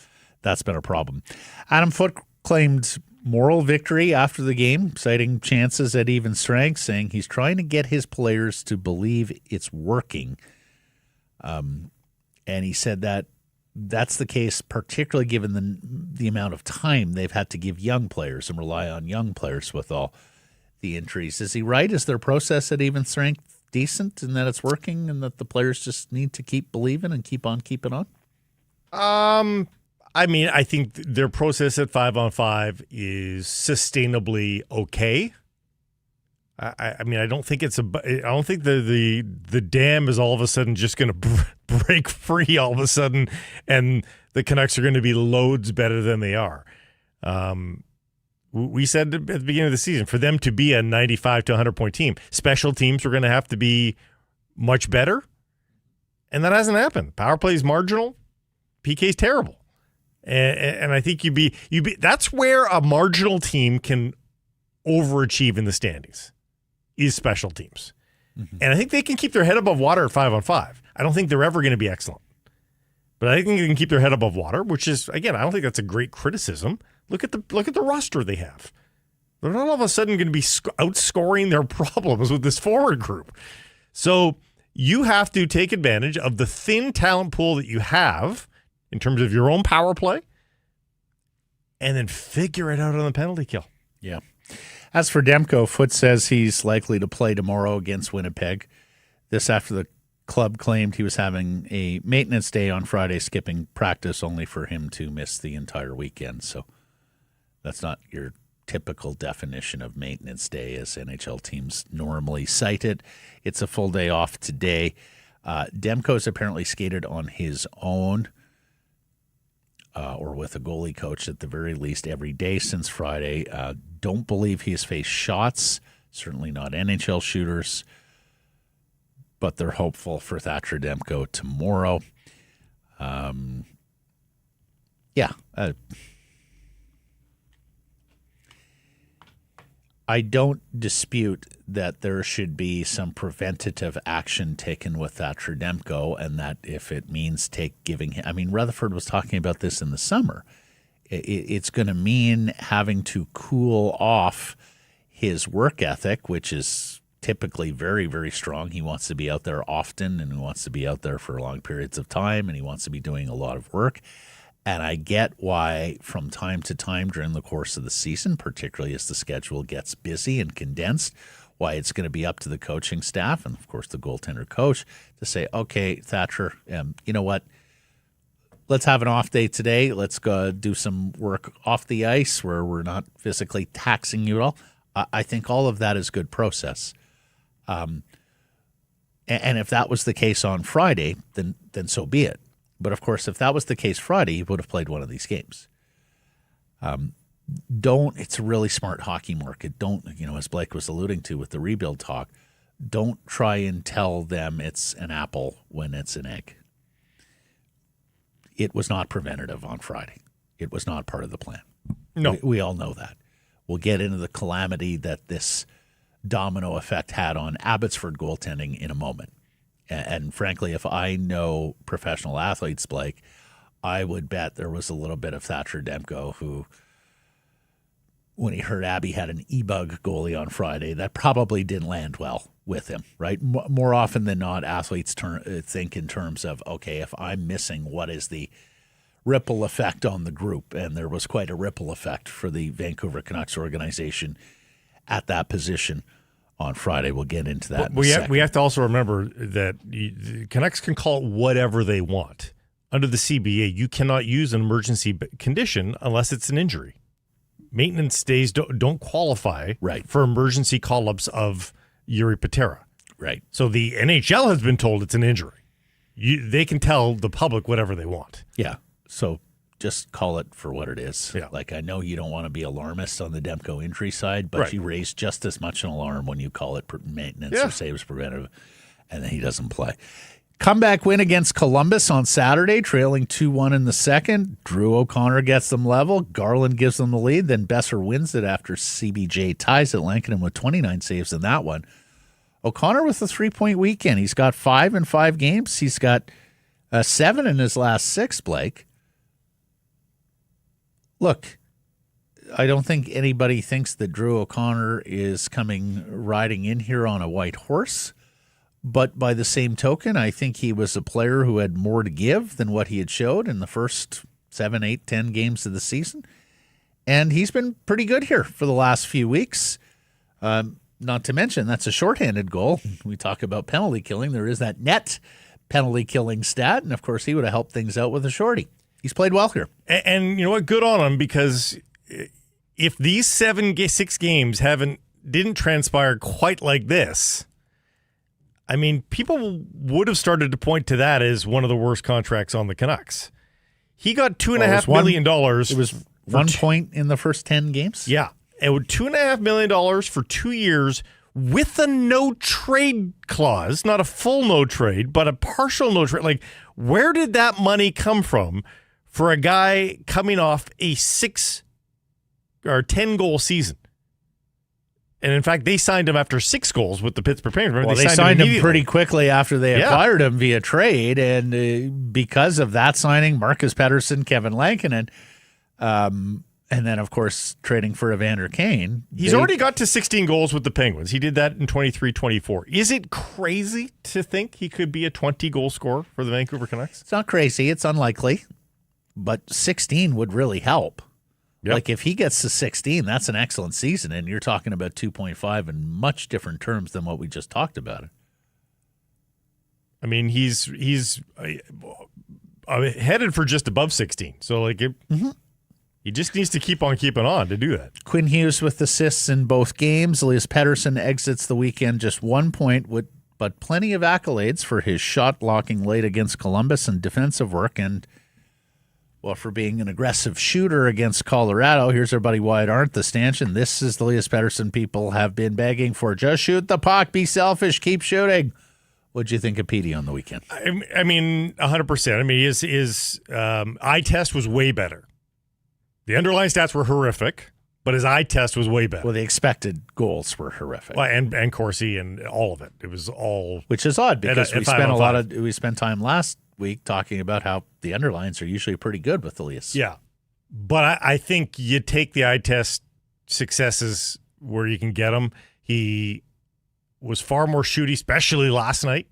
that's been a problem. Adam Foote claimed moral victory after the game, citing chances at even strength, saying he's trying to get his players to believe it's working. And he said that that's the case, particularly given the amount of time they've had to give young players and rely on young players with all the injuries. Is he right? Is their process at even strength decent and that it's working and that the players just need to keep believing and keep on keeping on? I mean, I think their process at 5-on-5 is sustainably okay. I mean, I don't think the dam is all of a sudden just going to break free all of a sudden, and the Canucks are going to be loads better than they are. We said at the beginning of the season, for them to be a 95 to 100 point team, special teams were going to have to be much better, and that hasn't happened. Power play is marginal. PK's terrible. And I think that's where a marginal team can overachieve in the standings, is special teams. Mm-hmm. And I think they can keep their head above water at 5-on-5. I don't think they're ever going to be excellent. But I think they can keep their head above water, which is, again, I don't think that's a great criticism. Look at the roster they have. They're not all of a sudden going to be outscoring their problems with this forward group. So you have to take advantage of the thin talent pool that you have in terms of your own power play, and then figure it out on the penalty kill. Yeah. As for Demko, Foote says he's likely to play tomorrow against Winnipeg. This after the club claimed he was having a maintenance day on Friday, skipping practice only for him to miss the entire weekend. So that's not your typical definition of maintenance day as NHL teams normally cite it. It's a full day off today. Demko's apparently skated on his own, or with a goalie coach at the very least every day since Friday. Don't believe he has faced shots, certainly not NHL shooters, but they're hopeful for Thatcher Demko tomorrow. I don't dispute that there should be some preventative action taken with Thatcher Demko, and that if it means Rutherford was talking about this in the summer. It's going to mean having to cool off his work ethic, which is typically very, very strong. He wants to be out there often, and he wants to be out there for long periods of time, and he wants to be doing a lot of work. And I get why from time to time during the course of the season, particularly as the schedule gets busy and condensed, why it's going to be up to the coaching staff and, of course, the goaltender coach to say, okay, Thatcher, you know what? Let's have an off day today. Let's go do some work off the ice where we're not physically taxing you at all. I think all of that is good process. And if that was the case on Friday, then so be it. But, of course, if that was the case Friday, he would have played one of these games. It's a really smart hockey market. Don't, as Blake was alluding to with the rebuild talk, don't try and tell them it's an apple when it's an egg. It was not preventative on Friday. It was not part of the plan. No. We all know that. We'll get into the calamity that this domino effect had on Abbotsford goaltending in a moment. And frankly, if I know professional athletes, Blake, I would bet there was a little bit of Thatcher Demko who, when he heard Abby had an e-bug goalie on Friday, that probably didn't land well with him, right? More often than not, athletes think in terms of, okay, if I'm missing, what is the ripple effect on the group? And there was quite a ripple effect for the Vancouver Canucks organization at that position on Friday. We'll get into that in a second. We have to also remember that the Canucks can call it whatever they want. Under the CBA, you cannot use an emergency condition unless it's an injury. Maintenance days don't qualify for emergency call-ups of Jiri Patera. Right. So the NHL has been told it's an injury. They can tell the public whatever they want. Yeah. So just call it for what it is. Yeah. Like, I know you don't want to be alarmist on the Demko injury side, but you raise just as much an alarm when you call it maintenance or say it was preventative and then he doesn't play. Comeback win against Columbus on Saturday, trailing 2-1 in the second. Drew O'Connor gets them level. Garland gives them the lead. Then Besser wins it after CBJ ties it. Lankinen with 29 saves in that one. O'Connor with a 3-point weekend. He's got 5 in 5 games. He's got 7 in his last 6, Blake. Look, I don't think anybody thinks that Drew O'Connor is riding in here on a white horse. But by the same token, I think he was a player who had more to give than what he had showed in the first 7, 8, 10 games of the season. And he's been pretty good here for the last few weeks. Not to mention, that's a shorthanded goal. We talk about penalty killing. There is that net penalty killing stat. And, of course, he would have helped things out with a shorty. He's played well here. And you know what? Good on him, because if these 6 games didn't transpire quite like this, I mean, people would have started to point to that as one of the worst contracts on the Canucks. He got $2.5 million. It was 1 point in the first 10 games? Yeah. And with $2.5 million for 2 years with a no-trade clause, not a full no-trade, but a partial no-trade. Like, where did that money come from for a guy coming off a 6 or 10-goal season? And, in fact, they signed him after 6 goals with the Pittsburgh Penguins. Well, they signed him pretty quickly after they acquired him via trade. And because of that signing, Marcus Pettersson, Kevin Lankinen, and then, of course, trading for Evander Kane. He's already got to 16 goals with the Penguins. He did that in 23-24. Is it crazy to think he could be a 20-goal scorer for the Vancouver Canucks? It's not crazy. It's unlikely. But 16 would really help. Yep. Like, if he gets to 16, that's an excellent season, and you're talking about 2.5 in much different terms than what we just talked about. I mean, he's headed for just above 16. So, like, he just needs to keep on keeping on to do that. Quinn Hughes with assists in both games. Elias Pettersson exits the weekend just 1 point, but plenty of accolades for his shot blocking late against Columbus and defensive work, and well, for being an aggressive shooter against Colorado. Here's our buddy Wyatt Arndt, the stanchion. This is the Elias Pettersson people have been begging for. Just shoot the puck. Be selfish. Keep shooting. What'd you think of Petey on the weekend? I mean, 100%. I mean, his eye test was way better. The underlying stats were horrific, but his eye test was way better. Well, the expected goals were horrific. Well, and Corsi and all of it. It was all... Which is odd, because we spent time last week talking about how the underlines are usually pretty good with Elias. Yeah. But I think you take the eye test successes where you can get them. He was far more shooty, especially last night.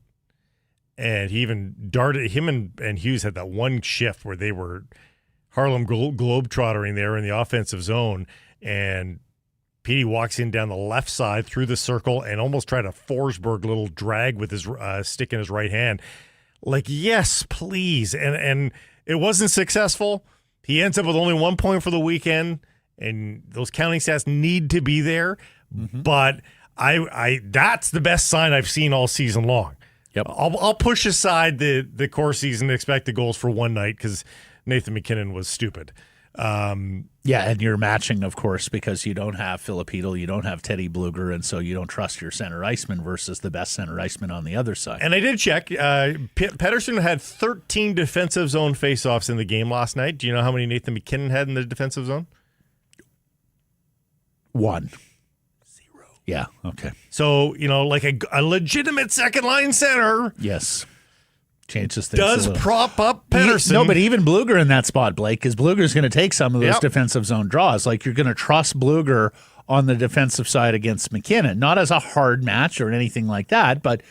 And he even darted, him and Hughes had that one shift where they were Harlem Globetrottering there in the offensive zone. And Petey walks in down the left side through the circle and almost tried a Forsberg little drag with his stick in his right hand. Like, yes, please. And it wasn't successful. He ends up with only 1 point for the weekend, and those counting stats need to be there. Mm-hmm. But I that's the best sign I've seen all season long. Yep. I'll push aside the core season expected goals for one night because Nathan McKinnon was stupid. Yeah, and you're matching, of course, because you don't have Filipino, you don't have Teddy Bluger, and so you don't trust your center iceman versus the best center iceman on the other side. And I did check. Pettersson had 13 defensive zone faceoffs in the game last night. Do you know how many Nathan McKinnon had in the defensive zone? 1. 0. Yeah, okay. So, like a legitimate second-line center. Yes. Changes things does prop up Pettersson. No, but even Bluger in that spot, Blake, because Bluger's going to take some of those defensive zone draws. Like, you're going to trust Bluger on the defensive side against McKinnon, not as a hard match or anything like that, but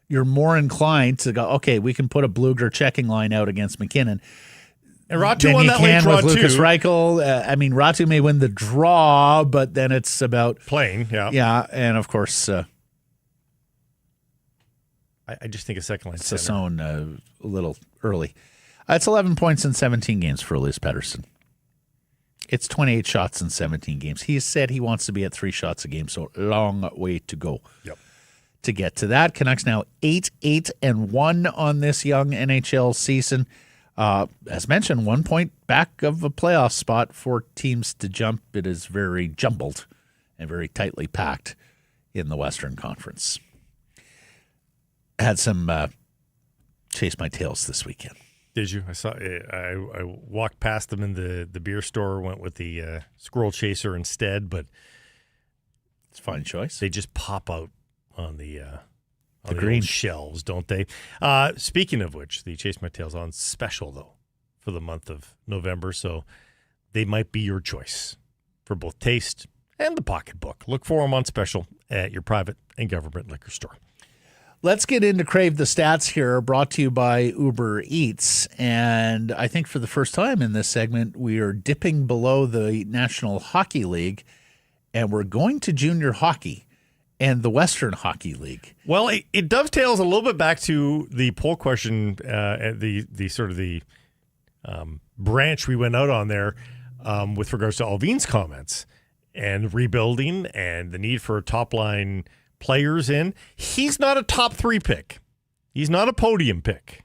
you're more inclined to go, okay, we can put a Bluger checking line out against McKinnon. And Ratu won that late draw, with Lucas Reichel. Ratu may win the draw, but then it's about playing. Yeah. Yeah, and of course... I just think a second line Sassone a little early. It's 11 points in 17 games for Elias Pettersson. It's 28 shots in 17 games. He has said he wants to be at 3 shots a game, so long way to go to get to that. Canucks now 8-8-1 on this young NHL season. As mentioned, 1 point back of a playoff spot for teams to jump. It is very jumbled and very tightly packed in the Western Conference. had some chase my tails this weekend. Did you? I saw. I walked past them in the beer store. Went with the squirrel chaser instead, but it's a fine choice. They just pop out on the green old shelves, don't they? Speaking of which, the Chase My Tail's on special though for the month of November, so they might be your choice for both taste and the pocketbook. Look for them on special at your private and government liquor store. Let's get into Crave the Stats here, brought to you by Uber Eats. And I think for the first time in this segment, we are dipping below the National Hockey League, and we're going to junior hockey and the Western Hockey League. Well, it dovetails a little bit back to the poll question, the sort of the branch we went out on there with regards to Allvin's comments and rebuilding and the need for top-line players in. He's not a top 3 pick. He's not a podium pick.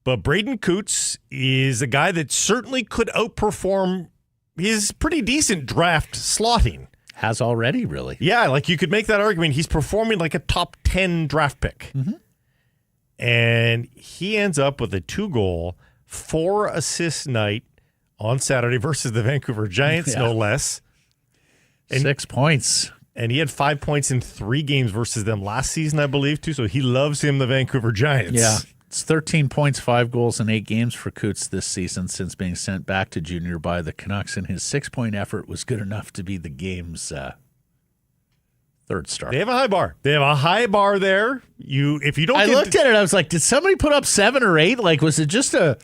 But Braden Coots is a guy that certainly could outperform his pretty decent draft slotting. Has already, really. Yeah, like you could make that argument. He's performing like a top 10 draft pick. Mm-hmm. And he ends up with a 2-goal, 4-assist night on Saturday versus the Vancouver Giants, no less. And 6 points. And he had 5 points in 3 games versus them last season, I believe, too. So he loves him, the Vancouver Giants. Yeah. It's 13 points, 5 goals, and 8 games for Coots this season since being sent back to junior by the Canucks. And his 6-point effort was good enough to be the game's third star. They have a high bar. They have a high bar there. If you don't, I looked at it. I was like, did somebody put up 7 or 8? Like, was it just that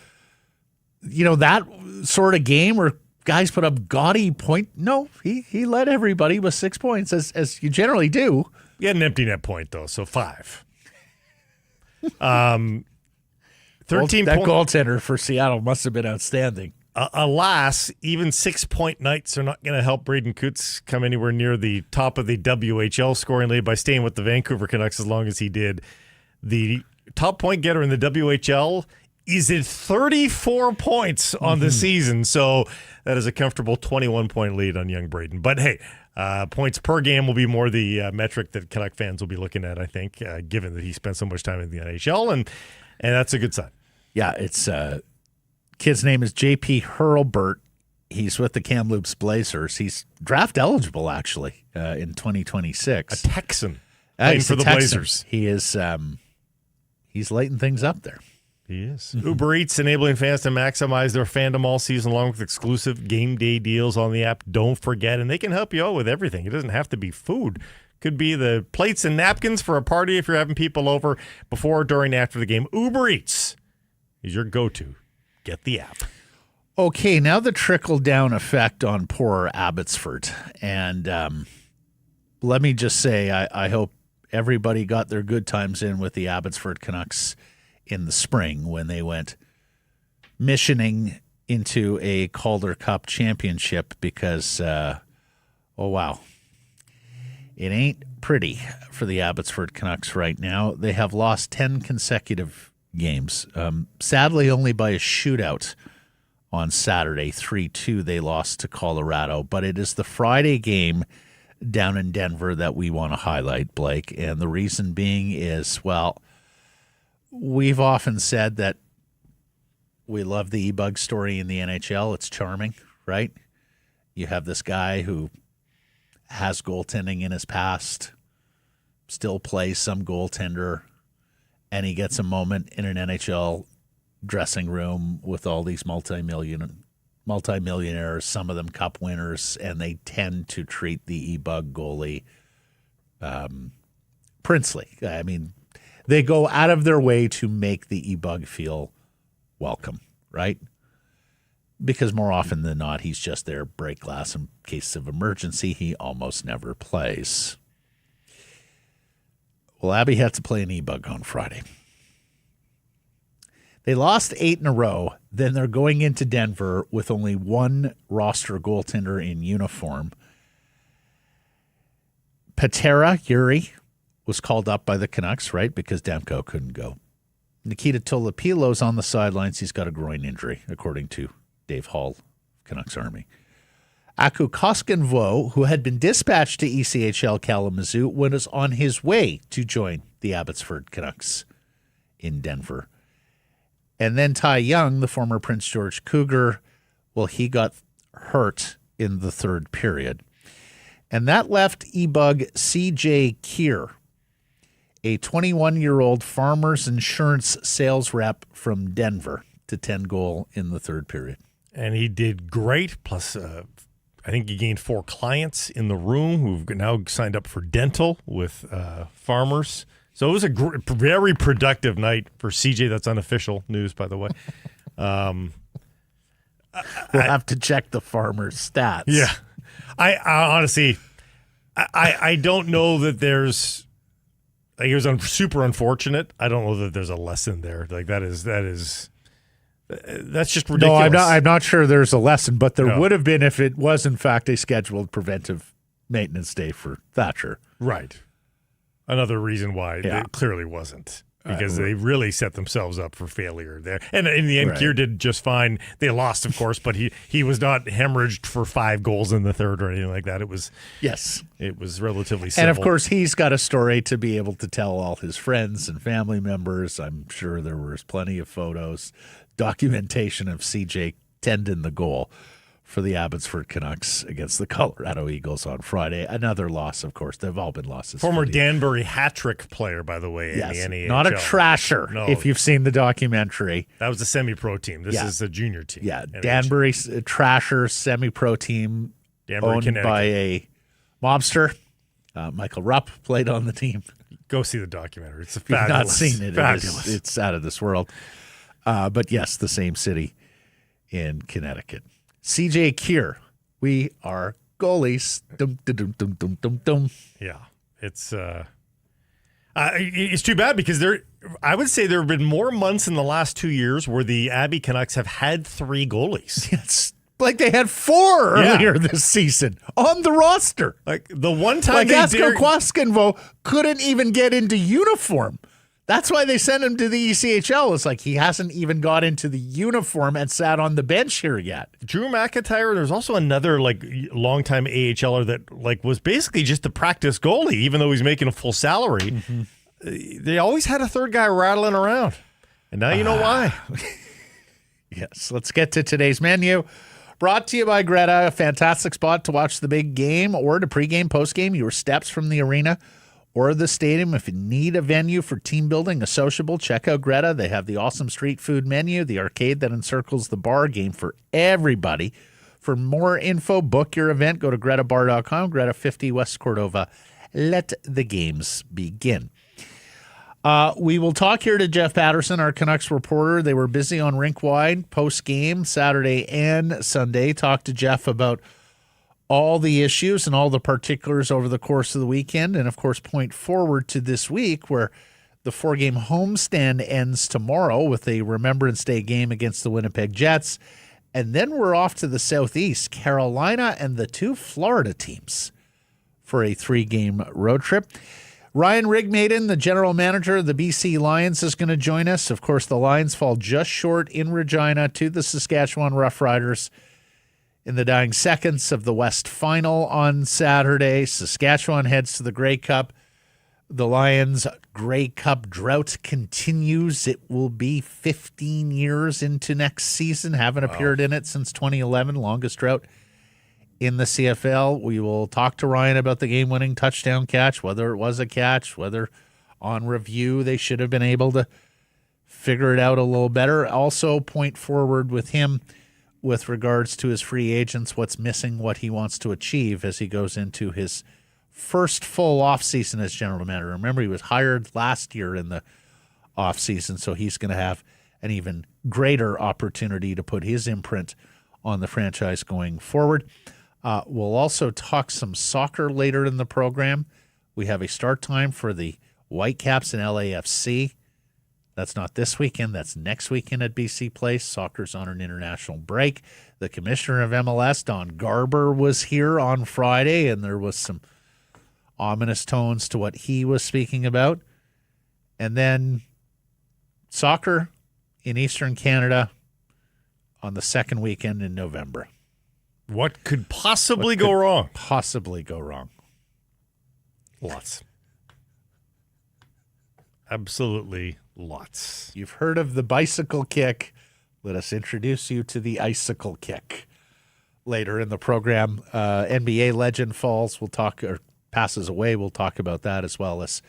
sort of game where guys put up gaudy point? No, he led everybody with 6 points, as you generally do. He had an empty net point though, so 5. 13 that goaltender for Seattle must have been outstanding. Alas, even 6-point nights are not going to help Braden Coots come anywhere near the top of the WHL scoring lead by staying with the Vancouver Canucks as long as he did. The top point getter in the WHL is at 34 points on the season, so that is a comfortable 21-point lead on young Braden. But hey, points per game will be more the metric that Canuck fans will be looking at, I think, given that he spent so much time in the NHL, and that's a good sign. Yeah, it's kid's name is JP Hurlburt. He's with the Kamloops Blazers. He's draft eligible, actually, in 2026. A Texan playing for the Blazers. He is. He's lighting things up there. He is. Uber Eats enabling fans to maximize their fandom all season long with exclusive game day deals on the app. Don't forget, and they can help you out with everything. It doesn't have to be food. Could be the plates and napkins for a party if you're having people over before, during, after the game. Uber Eats is your go-to. Get the app. Okay, now the trickle-down effect on poor Abbotsford. And let me just say, I hope everybody got their good times in with the Abbotsford Canucks in the spring when they went missioning into a Calder Cup championship because, oh, wow. It ain't pretty for the Abbotsford Canucks right now. They have lost 10 consecutive games. Sadly, only by a shootout on Saturday. 3-2 they lost to Colorado. But it is the Friday game down in Denver that we want to highlight, Blake. And the reason being is, well, we've often said that we love the E-Bug story in the NHL. It's charming, right? You have this guy who has goaltending in his past, still plays some goaltender, and he gets a moment in an NHL dressing room with all these multimillionaires, some of them cup winners, and they tend to treat the E-Bug goalie princely. I mean, they go out of their way to make the E-Bug feel welcome, right? Because more often than not, he's just there, break glass in case of emergency. He almost never plays. Well, Abby had to play an E-Bug on Friday. They lost 8 in a row. Then they're going into Denver with only one roster goaltender in uniform. Yuri was called up by the Canucks, right? Because Demko couldn't go. Nikita Tolapilo's on the sidelines. He's got a groin injury, according to Dave Hall, Canucks Army. Aku Koskinvo, who had been dispatched to ECHL Kalamazoo, was on his way to join the Abbotsford Canucks in Denver. And then Ty Young, the former Prince George Cougar, well, he got hurt in the third period. And that left E-Bug CJ Keir, a 21-year-old farmer's insurance sales rep from Denver, to 10 goal in the third period. And he did great. Plus, I think he gained 4 clients in the room who've now signed up for dental with farmers. So it was a very productive night for CJ. That's unofficial news, by the way. We'll have to check the farmer's stats. Yeah. I honestly, I don't know that there's, like, it was super unfortunate. I don't know that there's a lesson there. Like, that's just ridiculous. No, I'm not sure there's a lesson, but there would have been if it was, in fact, a scheduled preventive maintenance day for Thatcher. Right. Another reason why it clearly wasn't, because they really set themselves up for failure there. And in the end, Keir did just fine. They lost, of course, but he was not hemorrhaged for 5 goals in the third or anything like that. It was relatively simple. And of course, he's got a story to be able to tell all his friends and family members. I'm sure there was plenty of photos, documentation of CJ tending the goal for the Abbotsford Canucks against the Colorado Eagles on Friday. Another loss, of course. They've all been losses. Former Danbury hat-trick player, by the way, yes, in the NHL. Not a trasher, if you've seen the documentary. That was a semi-pro team. This is a junior team. Yeah, Danbury trasher, semi-pro team owned by a mobster. Michael Rupp played on the team. Go see the documentary. It's If you've fabulous. not seen it, Fabulous. It's out of this world. But yes, the same city in Connecticut. CJ Keir, we are goalies. Dum, dum, dum, dum, dum, dum. Yeah, it's too bad because I would say there have been more months in the last 2 years where the Abbey Canucks have had 3 goalies. It's like they had 4 earlier this season on the roster. Like the one time like Asko Kwaskenvo couldn't even get into uniform. That's why they sent him to the ECHL. It's like he hasn't even got into the uniform and sat on the bench here yet. Drew McIntyre, there's also another longtime AHLer that was basically just a practice goalie, even though he's making a full salary. Mm-hmm. They always had a third guy rattling around. And now you know why. Yes, let's get to today's menu. Brought to you by Greta, a fantastic spot to watch the big game or to pregame, postgame, your steps from the arena or the stadium. If you need a venue for team building, a sociable, check out Greta. They have the awesome street food menu, the arcade that encircles the bar, game for everybody. For more info, book your event, go to gretabar.com, Greta 50 West Cordova. Let the games begin. We will talk here to Jeff Patterson, our Canucks reporter. They were busy on RinkWide post-game Saturday and Sunday. Talked to Jeff about all the issues and all the particulars over the course of the weekend, and of course point forward to this week where the 4-game homestand ends tomorrow with a Remembrance Day game against the Winnipeg Jets. And then we're off to the Southeast, Carolina and the 2 Florida teams for a 3-game road trip. Ryan Rigmaiden, the general manager of the BC Lions, is going to join us. Of course, the Lions fall just short in Regina to the Saskatchewan Roughriders in the dying seconds of the West Final on Saturday. Saskatchewan heads to the Grey Cup. The Lions' Grey Cup drought continues. It will be 15 years into next season. Haven't appeared in it since 2011, longest drought in the CFL. We will talk to Ryan about the game-winning touchdown catch, whether it was a catch, whether on review they should have been able to figure it out a little better. Also point forward with him with regards to his free agents, what's missing, what he wants to achieve as he goes into his first full offseason as general manager. Remember, he was hired last year in the offseason, so he's going to have an even greater opportunity to put his imprint on the franchise going forward. We'll also talk some soccer later in the program. We have a start time for the Whitecaps and LAFC. That's not this weekend. That's next weekend at BC Place. Soccer's on an international break. The commissioner of MLS, Don Garber, was here on Friday, and there was some ominous tones to what he was speaking about. And then soccer in Eastern Canada on the second weekend in November. What could possibly go wrong? Possibly go wrong. Lots. Absolutely lots. You've heard of the bicycle kick. Let us introduce you to the icicle kick. Later in the program, NBA legend falls. We'll talk, or passes away. We'll talk about that, as well as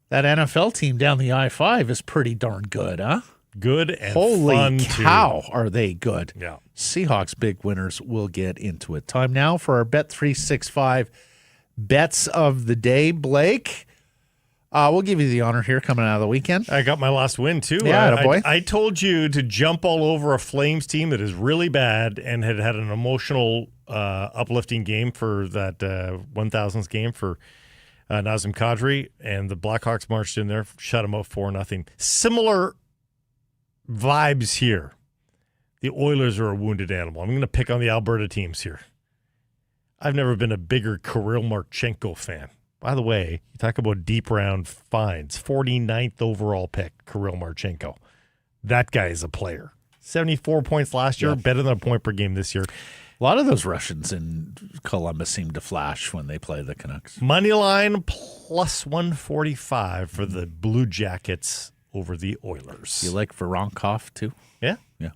that NFL team down the I-5 is pretty darn good, huh? Good and Holy fun, cow, too. are they good. Yeah. Seahawks big winners. We'll get into it. Time now for our Bet365 bets of the day. Blake, we'll give you the honor here coming out of the weekend. I got my last win, too. Yeah, boy. I told you to jump all over a Flames team that is really bad and had an emotional, uplifting game for that 1000th game for Nazem Kadri, and the Blackhawks marched in there, shut them out 4-0. Similar vibes here. The Oilers are a wounded animal. I'm going to pick on the Alberta teams here. I've never been a bigger Kirill Marchenko fan. By the way, you talk about deep round finds. 49th overall pick, Kirill Marchenko. That guy is a player. 74 points last year, better than a point per game this year. A lot of those Russians in Columbus seem to flash when they play the Canucks. Money line plus 145 for the Blue Jackets over the Oilers. You like Voronkov, too? Yeah. Yeah.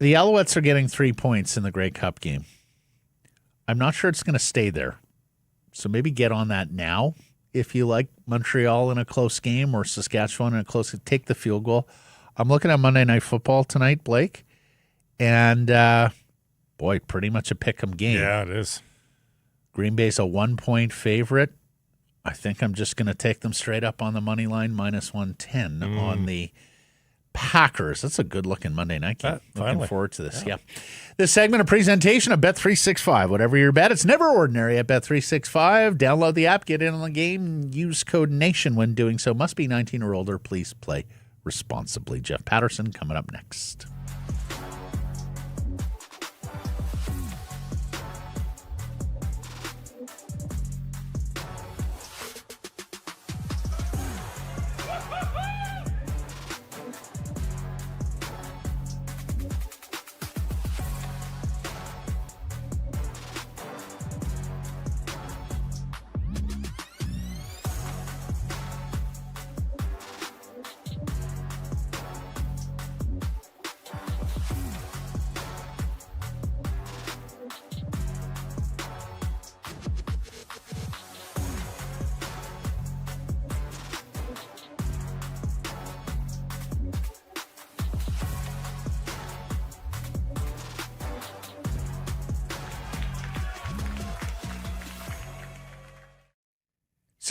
The Alouettes are getting 3 points in the Grey Cup game. I'm not sure it's going to stay there. So maybe get on that now if you like Montreal in a close game or Saskatchewan in a close game. Take the field goal. I'm looking at Monday Night Football tonight, Blake. And, boy, pretty much a pick-em game. Yeah, it is. Green Bay's a 1-point favorite. I think I'm just going to take them straight up on the money line, minus 110 on the Packers. That's a good-looking Monday night game. Looking forward to this. Yeah. This segment, a presentation of Bet365. Whatever your bet, it's never ordinary at Bet365. Download the app, get in on the game, use code NATION when doing so. Must be 19 or older. Please play responsibly. Jeff Patterson coming up next.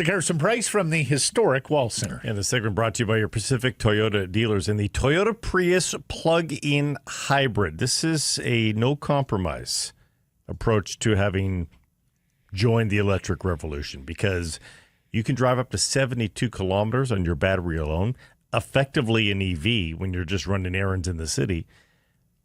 Harrison Price from the historic Wall Center. And the segment brought to you by your Pacific Toyota dealers and the Toyota Prius plug-in hybrid. This is a no-compromise approach to having joined the electric revolution because you can drive up to 72 kilometers on your battery alone, effectively an EV when you're just running errands in the city.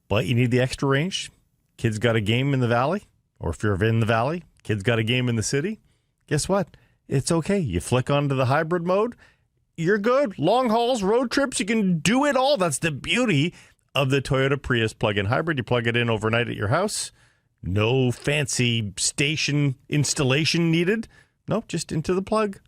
But you need the extra range. Kids got a game in the valley, or if you're in the valley, kids got a game in the city. Guess what? It's okay. You flick onto the hybrid mode, you're good. Long hauls, road trips, you can do it all. That's the beauty of the Toyota Prius plug-in hybrid. You plug it in overnight at your house. No fancy station installation needed. No, just into the plug.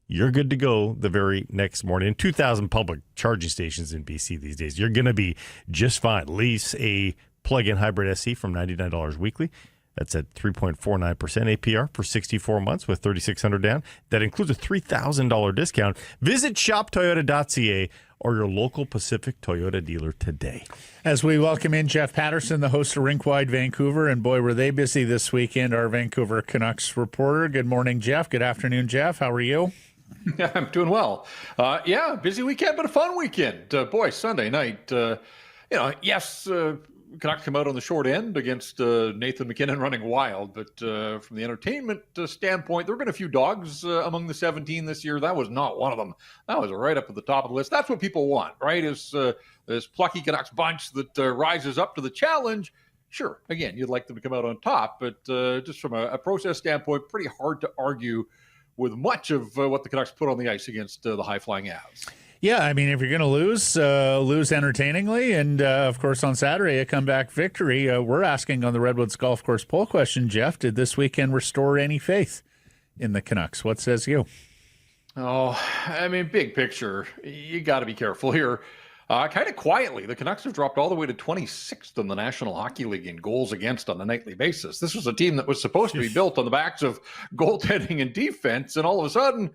You're good to go the very next morning. 2,000 public charging stations in BC these days. You're going to be just fine. Lease a plug-in hybrid SE from $99 weekly. That's at 3.49% APR for 64 months with $3,600 down. That includes a $3,000 discount. Visit shoptoyota.ca or your local Pacific Toyota dealer today. As we welcome in Jeff Patterson, the host of RinkWide Vancouver, and boy, were they busy this weekend, our Vancouver Canucks reporter. Good morning, Jeff. Good afternoon, Jeff. How are you? I'm doing well. Busy weekend, but a fun weekend. Boy, Sunday night, yes, Canucks come out on the short end against Nathan McKinnon running wild, but from the entertainment standpoint, there have been a few dogs among the 17 this year. That was not one of them. That was right up at the top of the list. That's what people want, right? Is this plucky Canucks bunch that rises up to the challenge. Sure, again, you'd like them to come out on top, but just from a process standpoint, pretty hard to argue with much of what the Canucks put on the ice against the high-flying Avs. Yeah, I mean, if you're going to lose entertainingly, and of course on Saturday a comeback victory. We're asking on the Redwoods Golf Course poll question, Jeff, did this weekend restore any faith in the Canucks. What says you? Oh, I mean, big picture, you got to be careful here. Kind of quietly, the Canucks have dropped all the way to 26th in the National Hockey League in goals against on a nightly basis. This was a team that was supposed to be built on the backs of goaltending and defense, and all of a sudden,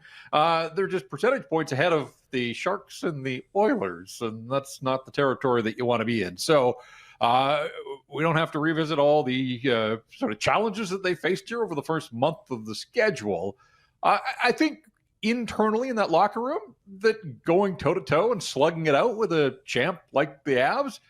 they're just percentage points ahead of the Sharks and the Oilers, and that's not the territory that you want to be in. So we don't have to revisit all the sort of challenges that they faced here over the first month of the schedule. I think internally in that locker room, that going toe-to-toe and slugging it out with a champ like the Avs,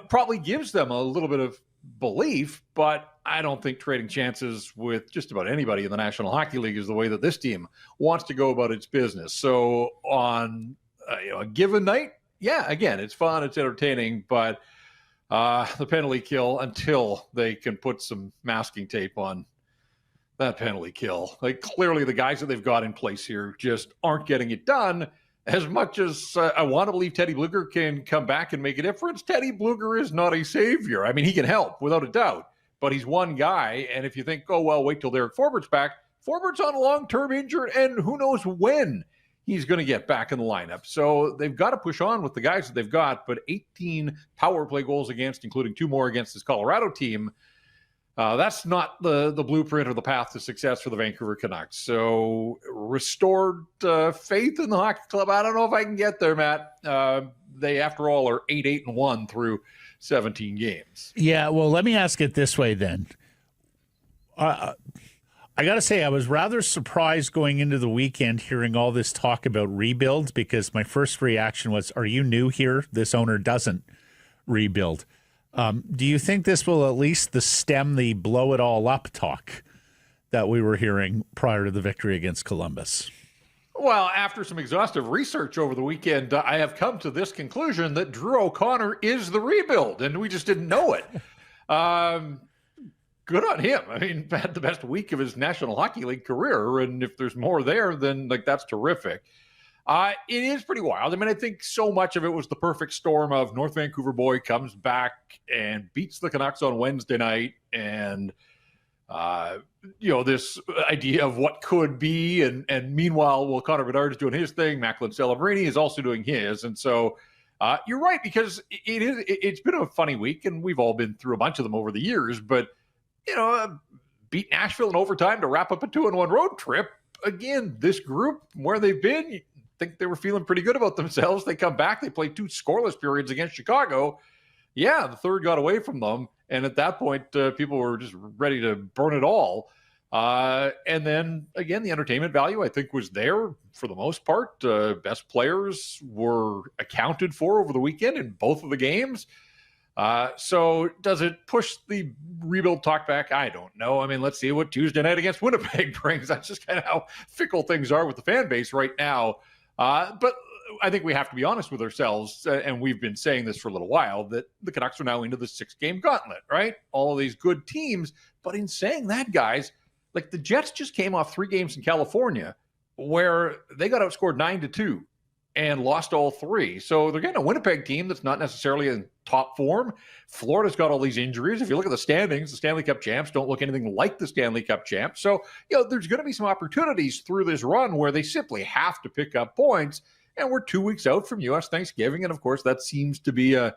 probably gives them a little bit of belief, but I don't think trading chances with just about anybody in the National Hockey League is the way that this team wants to go about its business. So on a given night, yeah, again, it's fun, it's entertaining, but the penalty kill, until they can put some masking tape on that penalty kill. Like, clearly the guys that they've got in place here just aren't getting it done. As much as I want to believe Teddy Blueger can come back and make a difference, Teddy Blueger is not a savior. I mean, he can help without a doubt, but he's one guy. And if you think, oh, well, wait till Derek Forbort's back, Forbort's on long-term injured, and who knows when he's going to get back in the lineup. So they've got to push on with the guys that they've got, but 18 power play goals against, including 2 more against this Colorado team. That's not the blueprint or the path to success for the Vancouver Canucks. So restored faith in the hockey club. I don't know if I can get there, Matt. They, after all, are 8-1 through 17 games. Yeah, well, let me ask it this way then. I got to say, I was rather surprised going into the weekend hearing all this talk about rebuilds, because my first reaction was, are you new here? This owner doesn't rebuild. Do you think this will at least stem the blow it all up talk that we were hearing prior to the victory against Columbus? Well, after some exhaustive research over the weekend, I have come to this conclusion that Drew O'Connor is the rebuild, and we just didn't know it. Good on him. I mean, had the best week of his National Hockey League career, and if there's more there, then that's terrific. It is pretty wild. I mean, I think so much of it was the perfect storm of North Vancouver boy comes back and beats the Canucks on Wednesday night, and this idea of what could be, and meanwhile, well, Connor Bedard is doing his thing, Macklin Celebrini is also doing his, and so you're right, because it's been a funny week, and we've all been through a bunch of them over the years, but beat Nashville in overtime to wrap up a 2-1 road trip. Again, this group, where they've been, think they were feeling pretty good about themselves. They come back, they play 2 scoreless periods against Chicago. Yeah, the third got away from them, and at that point, people were just ready to burn it all. And then, again, the entertainment value, I think, was there for the most part. Best players were accounted for over the weekend in both of the games. So does it push the rebuild talk back? I don't know. I mean, let's see what Tuesday night against Winnipeg brings. That's just kind of how fickle things are with the fan base right now. But I think we have to be honest with ourselves, and we've been saying this for a little while, that the Canucks are now into the 6-game gauntlet, right? All of these good teams. But in saying that, guys, like the Jets just came off 3 games in California where they got outscored 9-2 and lost all 3. So they're getting a Winnipeg team that's not necessarily in top form. Florida's got all these injuries. If you look at the standings, the Stanley Cup champs don't look anything like the Stanley Cup champs. So, there's going to be some opportunities through this run where they simply have to pick up points. And we're 2 weeks out from U.S. Thanksgiving. And, of course, that seems to be a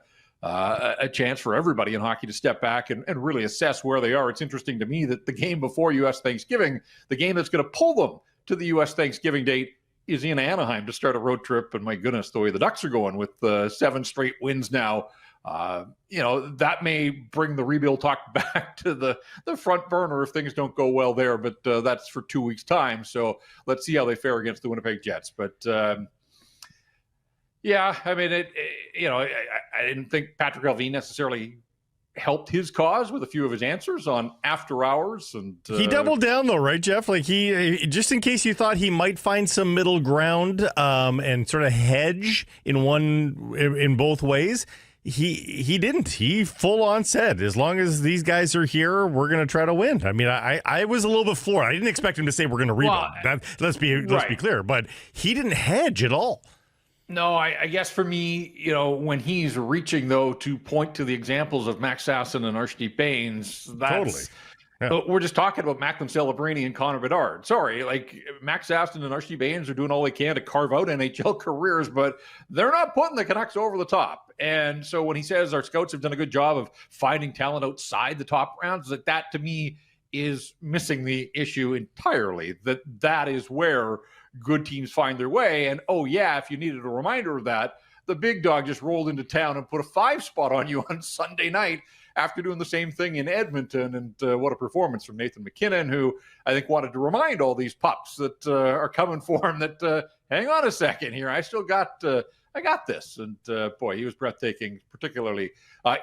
chance for everybody in hockey to step back and really assess where they are. It's interesting to me that the game before U.S. Thanksgiving, the game that's going to pull them to the U.S. Thanksgiving date, is in Anaheim to start a road trip. And my goodness, the way the Ducks are going with 7 straight wins now, that may bring the rebuild talk back to the front burner if things don't go well there. But that's for 2 weeks' time. So let's see how they fare against the Winnipeg Jets. But yeah, I mean, I didn't think Patrik Allvin necessarily helped his cause with a few of his answers on after hours, and he doubled down though, right, Jeff? Like he just in case you thought he might find some middle ground and sort of hedge in both ways. He didn't. He full on said, as long as these guys are here, we're going to try to win. I mean, I was a little bit floored. I didn't expect him to say we're going to rebound. Let's be clear, but he didn't hedge at all. No, I guess for me, when he's reaching, though, to point to the examples of Max Sasson and Arshdeep Bains, that's, We're just talking about Macklin Celebrini and Connor Bedard. Sorry, like Max Aston and Archie Baines are doing all they can to carve out NHL careers, but they're not putting the Canucks over the top. And so when he says our scouts have done a good job of finding talent outside the top rounds, that to me is missing the issue entirely. That is where good teams find their way. And oh yeah, if you needed a reminder of that, the big dog just rolled into town and put a 5 spot on you on Sunday night after doing the same thing in Edmonton. And what a performance from Nathan McKinnon, who I think wanted to remind all these pups that are coming for him that, hang on a second here, I still got I got this. And boy, he was breathtaking, particularly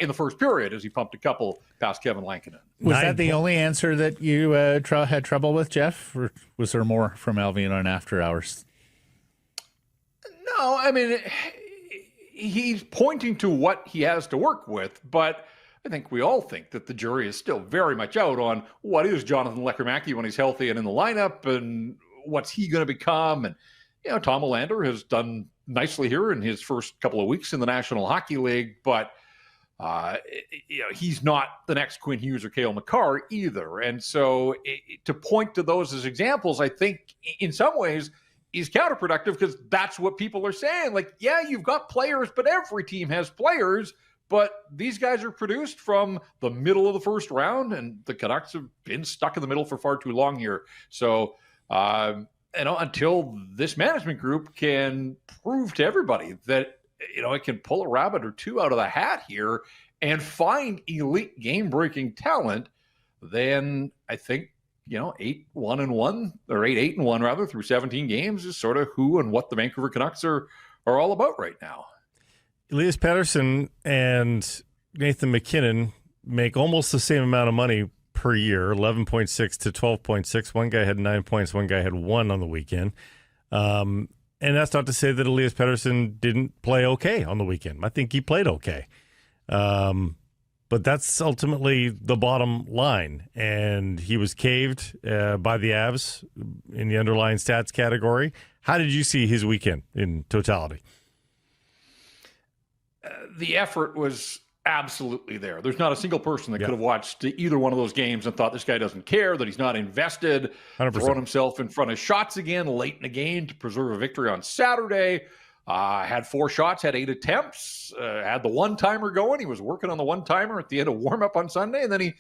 in the first period as he pumped a couple past Kevin Lankinen. Was that the only answer that you had trouble with, Jeff? Or was there more from Allvin on After Hours? No, I mean, he's pointing to what he has to work with, but I think we all think that the jury is still very much out on what is Jonathan Lecker-Mackey when he's healthy and in the lineup, and what's he going to become. And, Tom Olander has done nicely here in his first couple of weeks in the National Hockey League, but he's not the next Quinn Hughes or Cale Makar either. And so to point to those as examples, I think in some ways is counterproductive, because that's what people are saying. Like, yeah, you've got players, but every team has players. But these guys are produced from the middle of the first round, and the Canucks have been stuck in the middle for far too long here. So, until this management group can prove to everybody that, it can pull a rabbit or two out of the hat here and find elite game-breaking talent, then I think, 8-1-1 or 8-8-1 rather through 17 games is sort of who and what the Vancouver Canucks are all about right now. Elias Pettersson and Nathan McKinnon make almost the same amount of money per year, 11.6 to 12.6. One guy had 9 points, one guy had 1 on the weekend. And that's not to say that Elias Pettersson didn't play okay on the weekend. I think he played okay. But that's ultimately the bottom line. And he was caved by the Avs in the underlying stats category. How did you see his weekend in totality? The effort was absolutely there. There's not a single person that could have watched either one of those games and thought this guy doesn't care, that he's not invested, 100%. Throwing himself in front of shots again late in the game to preserve a victory on Saturday. Had 4 shots, had 8 attempts, had the one-timer going. He was working on the one-timer at the end of warm-up on Sunday, and then he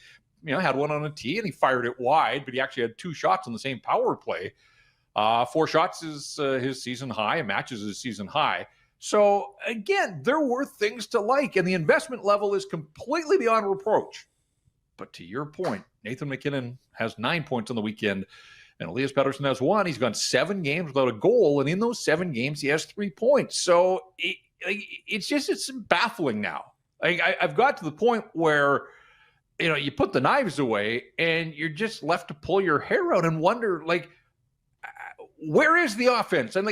had one on a tee, and he fired it wide, but he actually had 2 shots on the same power play. 4 shots is his season high, and matches his season high. So, again, there were things to like, and the investment level is completely beyond reproach. But to your point, Nathan McKinnon has 9 points on the weekend, and Elias Pettersson has 1. He's gone 7 games without a goal, and in those 7 games, he has 3 points. So, it's baffling now. I've got to the point where, you put the knives away, and you're just left to pull your hair out and wonder, where is the offense? And,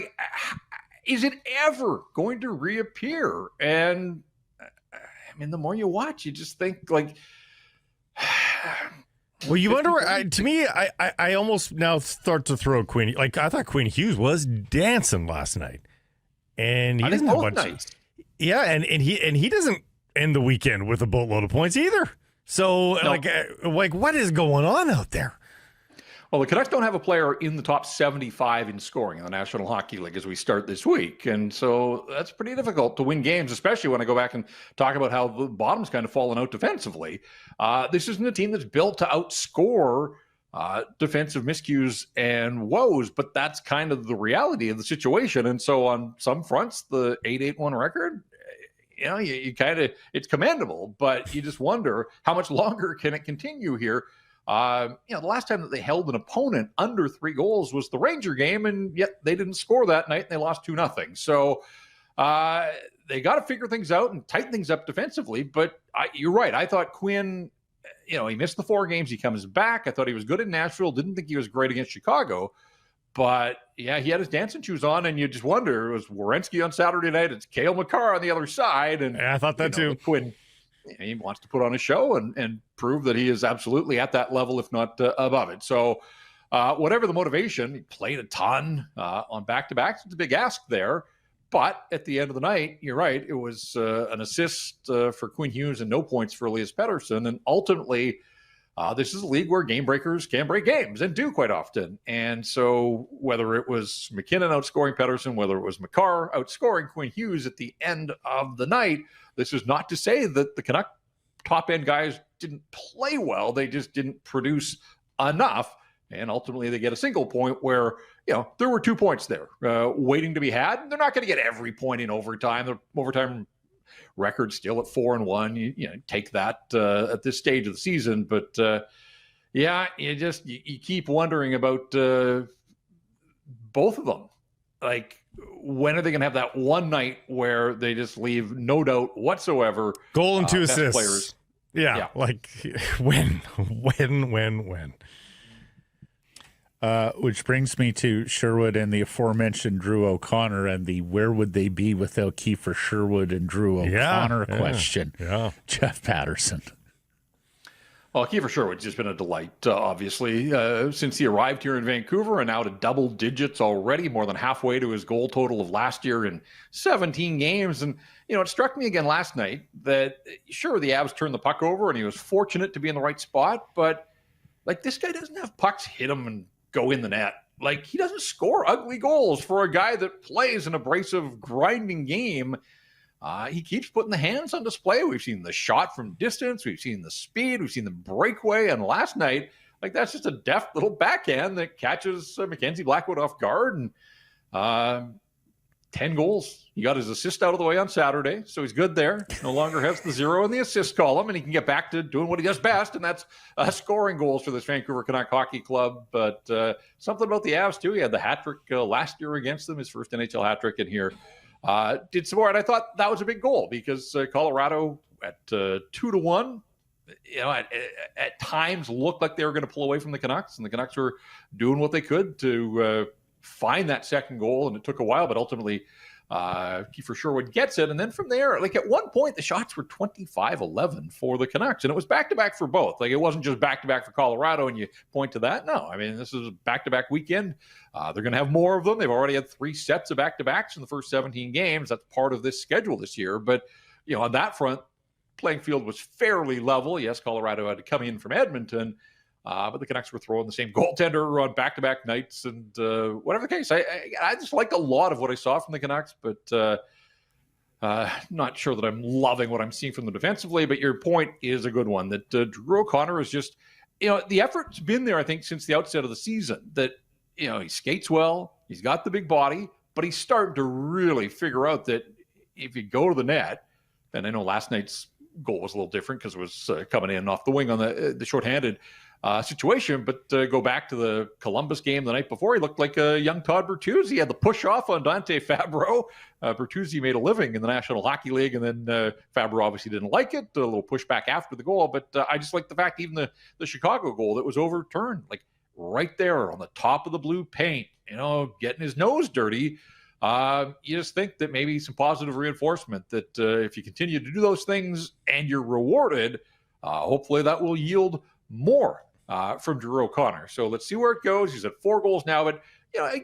is it ever going to reappear? And the more you watch, you just think well, you wonder. To me, I almost now start to throw Quinn. I thought Quinn Hughes was dancing last night, and he doesn't have much. Nights. Yeah, and he doesn't end the weekend with a boatload of points either. So, no. What is going on out there? Well, the Canucks don't have a player in the top 75 in scoring in the National Hockey League as we start this week. And so that's pretty difficult to win games, especially when I go back and talk about how the bottom's kind of fallen out defensively. This isn't a team that's built to outscore defensive miscues and woes, but that's kind of the reality of the situation. And so on some fronts, the 8-8-1 record, you kind of, it's commendable, but you just wonder how much longer can it continue here. The last time that they held an opponent under 3 goals was the Ranger game, and yet they didn't score that night, and they lost 2-0. So they got to figure things out and tighten things up defensively. But you're right. I thought Quinn, he missed the 4 games. He comes back. I thought he was good in Nashville. Didn't think he was great against Chicago. But, yeah, he had his dancing shoes on, and you just wonder, it was Werenski on Saturday night. It's Cale Makar on the other side. And I thought that too. Quinn, he wants to put on a show and prove that he is absolutely at that level, if not above it. So whatever the motivation, he played a ton on back-to-backs. It's a big ask there. But at the end of the night, you're right, it was an assist for Quinn Hughes and no points for Elias Pettersson. And ultimately, this is a league where game breakers can break games and do quite often. And so whether it was McKinnon outscoring Pettersson, whether it was McCarr outscoring Quinn Hughes at the end of the night, this is not to say that the Canuck top-end guys didn't play well. They just didn't produce enough. And ultimately, they get a single point where, there were 2 points there waiting to be had. They're not going to get every point in overtime. The overtime record still at 4-1. You take that at this stage of the season. But, you keep wondering about both of them. Like, when are they going to have that one night where they just leave no doubt whatsoever? Goal and 2 assists. Players. Yeah, like when? Which brings me to Sherwood and the aforementioned Drew O'Connor and the where would they be without Kiefer Sherwood and Drew O'Connor question. Yeah. Jeff Patterson. Well, Kiefer Sherwood's just been a delight, obviously, since he arrived here in Vancouver and now to double digits already, more than halfway to his goal total of last year in 17 games. And, it struck me again last night that, sure, the Avs turned the puck over and he was fortunate to be in the right spot, but, this guy doesn't have pucks hit him and go in the net. He doesn't score ugly goals for a guy that plays an abrasive, grinding game. He keeps putting the hands on display. We've seen the shot from distance. We've seen the speed. We've seen the breakaway. And last night, that's just a deft little backhand that catches Mackenzie Blackwood off guard. And 10 goals. He got his assist out of the way on Saturday, so he's good there. No longer has the 0 in the assist column, and he can get back to doing what he does best, and that's scoring goals for this Vancouver Canuck Hockey Club. But something about the Avs, too. He had the hat-trick last year against them, his first NHL hat-trick in here. Did some more, and I thought that was a big goal because Colorado at 2-1, at times looked like they were going to pull away from the Canucks, and the Canucks were doing what they could to find that second goal, and it took a while, but ultimately Kiefer Sherwood gets it. And then from there, at one point, the shots were 25-11 for the Canucks, and it was back-to-back for both. It wasn't just back-to-back for Colorado, and you point to that. No, this is a back-to-back weekend. They're going to have more of them. They've already had 3 sets of back-to-backs in the first 17 games. That's part of this schedule this year. But, on that front, playing field was fairly level. Yes, Colorado had to come in from Edmonton, but the Canucks were throwing the same goaltender on back-to-back nights, and whatever the case, I just liked a lot of what I saw from the Canucks, but not sure that I'm loving what I'm seeing from them defensively. But your point is a good one, that Drew O'Connor is just, the effort's been there, I think, since the outset of the season, that, he skates well, he's got the big body, but he's starting to really figure out that if you go to the net, and I know last night's goal was a little different because it was coming in off the wing on the shorthanded situation, but go back to the Columbus game the night before, he looked like a young Todd Bertuzzi. He had the push off on Dante Fabro. Bertuzzi made a living in the National Hockey League, and then Fabro obviously didn't like it. A little pushback after the goal, but I just like the fact even the Chicago goal that was overturned, right there on the top of the blue paint, getting his nose dirty. You just think that maybe some positive reinforcement that if you continue to do those things and you're rewarded, hopefully that will yield more from Drew O'Connor. So let's see where it goes. He's at 4 goals now, but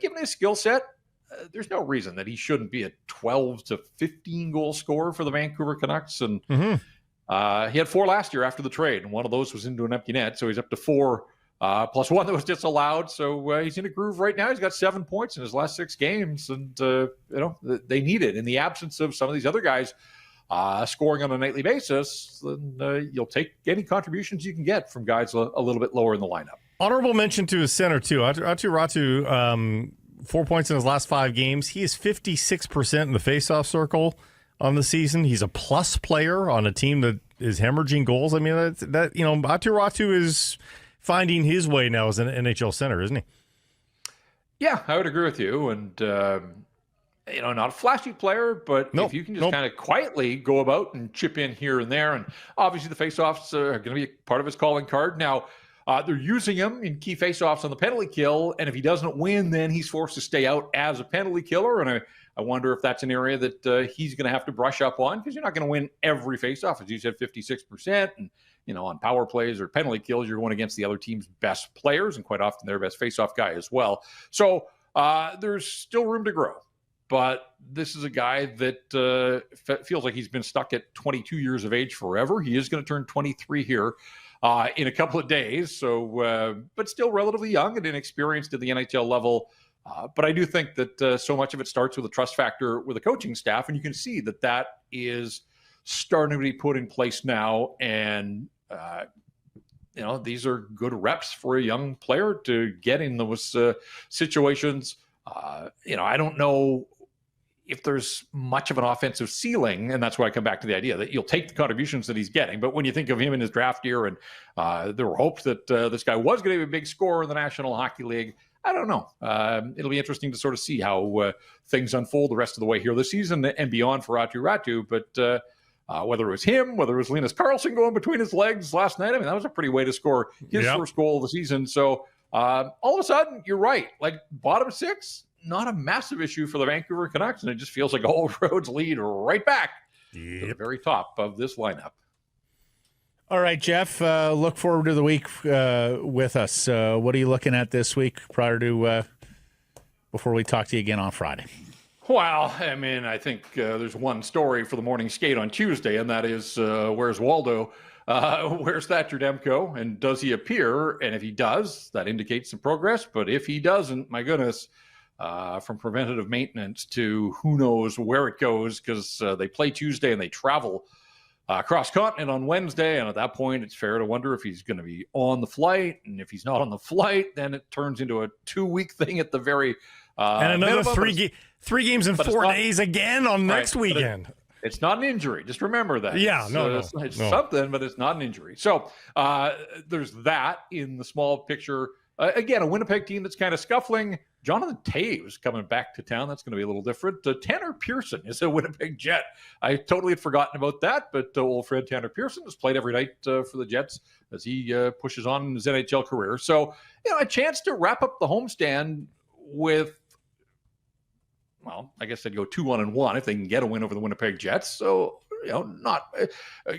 given his skill set, there's no reason that he shouldn't be a 12 to 15 goal scorer for the Vancouver Canucks. And he had 4 last year after the trade, and one of those was into an empty net, so he's up to 4 plus 1 that was disallowed. So he's in a groove right now. He's got 7 points in his last 6 games, and they need it in the absence of some of these other guys scoring on a nightly basis. Then you'll take any contributions you can get from guys a little bit lower in the lineup. Honorable mention to his center too. Aatu Räty, 4 points in his last 5 games. He is 56% in the faceoff circle on the season. He's a plus player on a team that is hemorrhaging goals. Aatu Räty is finding his way now as an NHL center, isn't he? Yeah, I would agree with you. And not a flashy player, but if you can just kind of quietly go about and chip in here and there, and obviously the faceoffs are going to be part of his calling card. Now, they're using him in key faceoffs on the penalty kill, and if he doesn't win, then he's forced to stay out as a penalty killer. And I wonder if that's an area that he's going to have to brush up on, because you're not going to win every faceoff. As you said, 56%, and on power plays or penalty kills, you're going against the other team's best players, and quite often their best faceoff guy as well. So there's still room to grow. but this is a guy that feels like he's been stuck at 22 years of age forever. He is going to turn 23 here in a couple of days, so but still relatively young and inexperienced at the NHL level. But I do think that so much of it starts with a trust factor with the coaching staff, and you can see that is starting to be put in place now. And these are good reps for a young player to get in those situations. I don't know if there's much of an offensive ceiling, and that's why I come back to the idea that you'll take the contributions that he's getting. But when you think of him in his draft year, and there were hopes that this guy was going to be a big scorer in the National Hockey League, I don't know. It'll be interesting to sort of see how things unfold the rest of the way here this season and beyond for Ratu. But whether it was him, whether it was Linus Karlsson going between his legs last night, I mean, that was a pretty way to score his first goal of the season. So all of a sudden, you're right. Like, bottom six, not a massive issue for the Vancouver Canucks, and it just feels like all roads lead right back to the very top of this lineup. All right, Jeff, look forward to the week with us. What are you looking at this week before we talk to you again on Friday? Well, I mean, I think there's one story for the morning skate on Tuesday, and that is where's Waldo? Where's Thatcher Demko? And does he appear? And if he does, that indicates some progress. But if he doesn't, my goodness, from preventative maintenance to who knows where it goes, because they play Tuesday and they travel cross-continent on Wednesday, and at that point, it's fair to wonder if he's going to be on the flight, and if he's not on the flight, then it turns into a 2-week thing at the very and another three games in 4 days again on next weekend. It's not an injury. Just remember that. Yeah, it's something, but it's not an injury. So there's that in the small picture. Again, a Winnipeg team that's kind of scuffling. Jonathan Toews coming back to town. That's going to be a little different. Tanner Pearson is a Winnipeg Jet. I totally had forgotten about that, but old friend Tanner Pearson has played every night for the Jets as he pushes on in his NHL career. So, a chance to wrap up the homestand with, well, I guess they'd go 2-1-1 if they can get a win over the Winnipeg Jets. So, not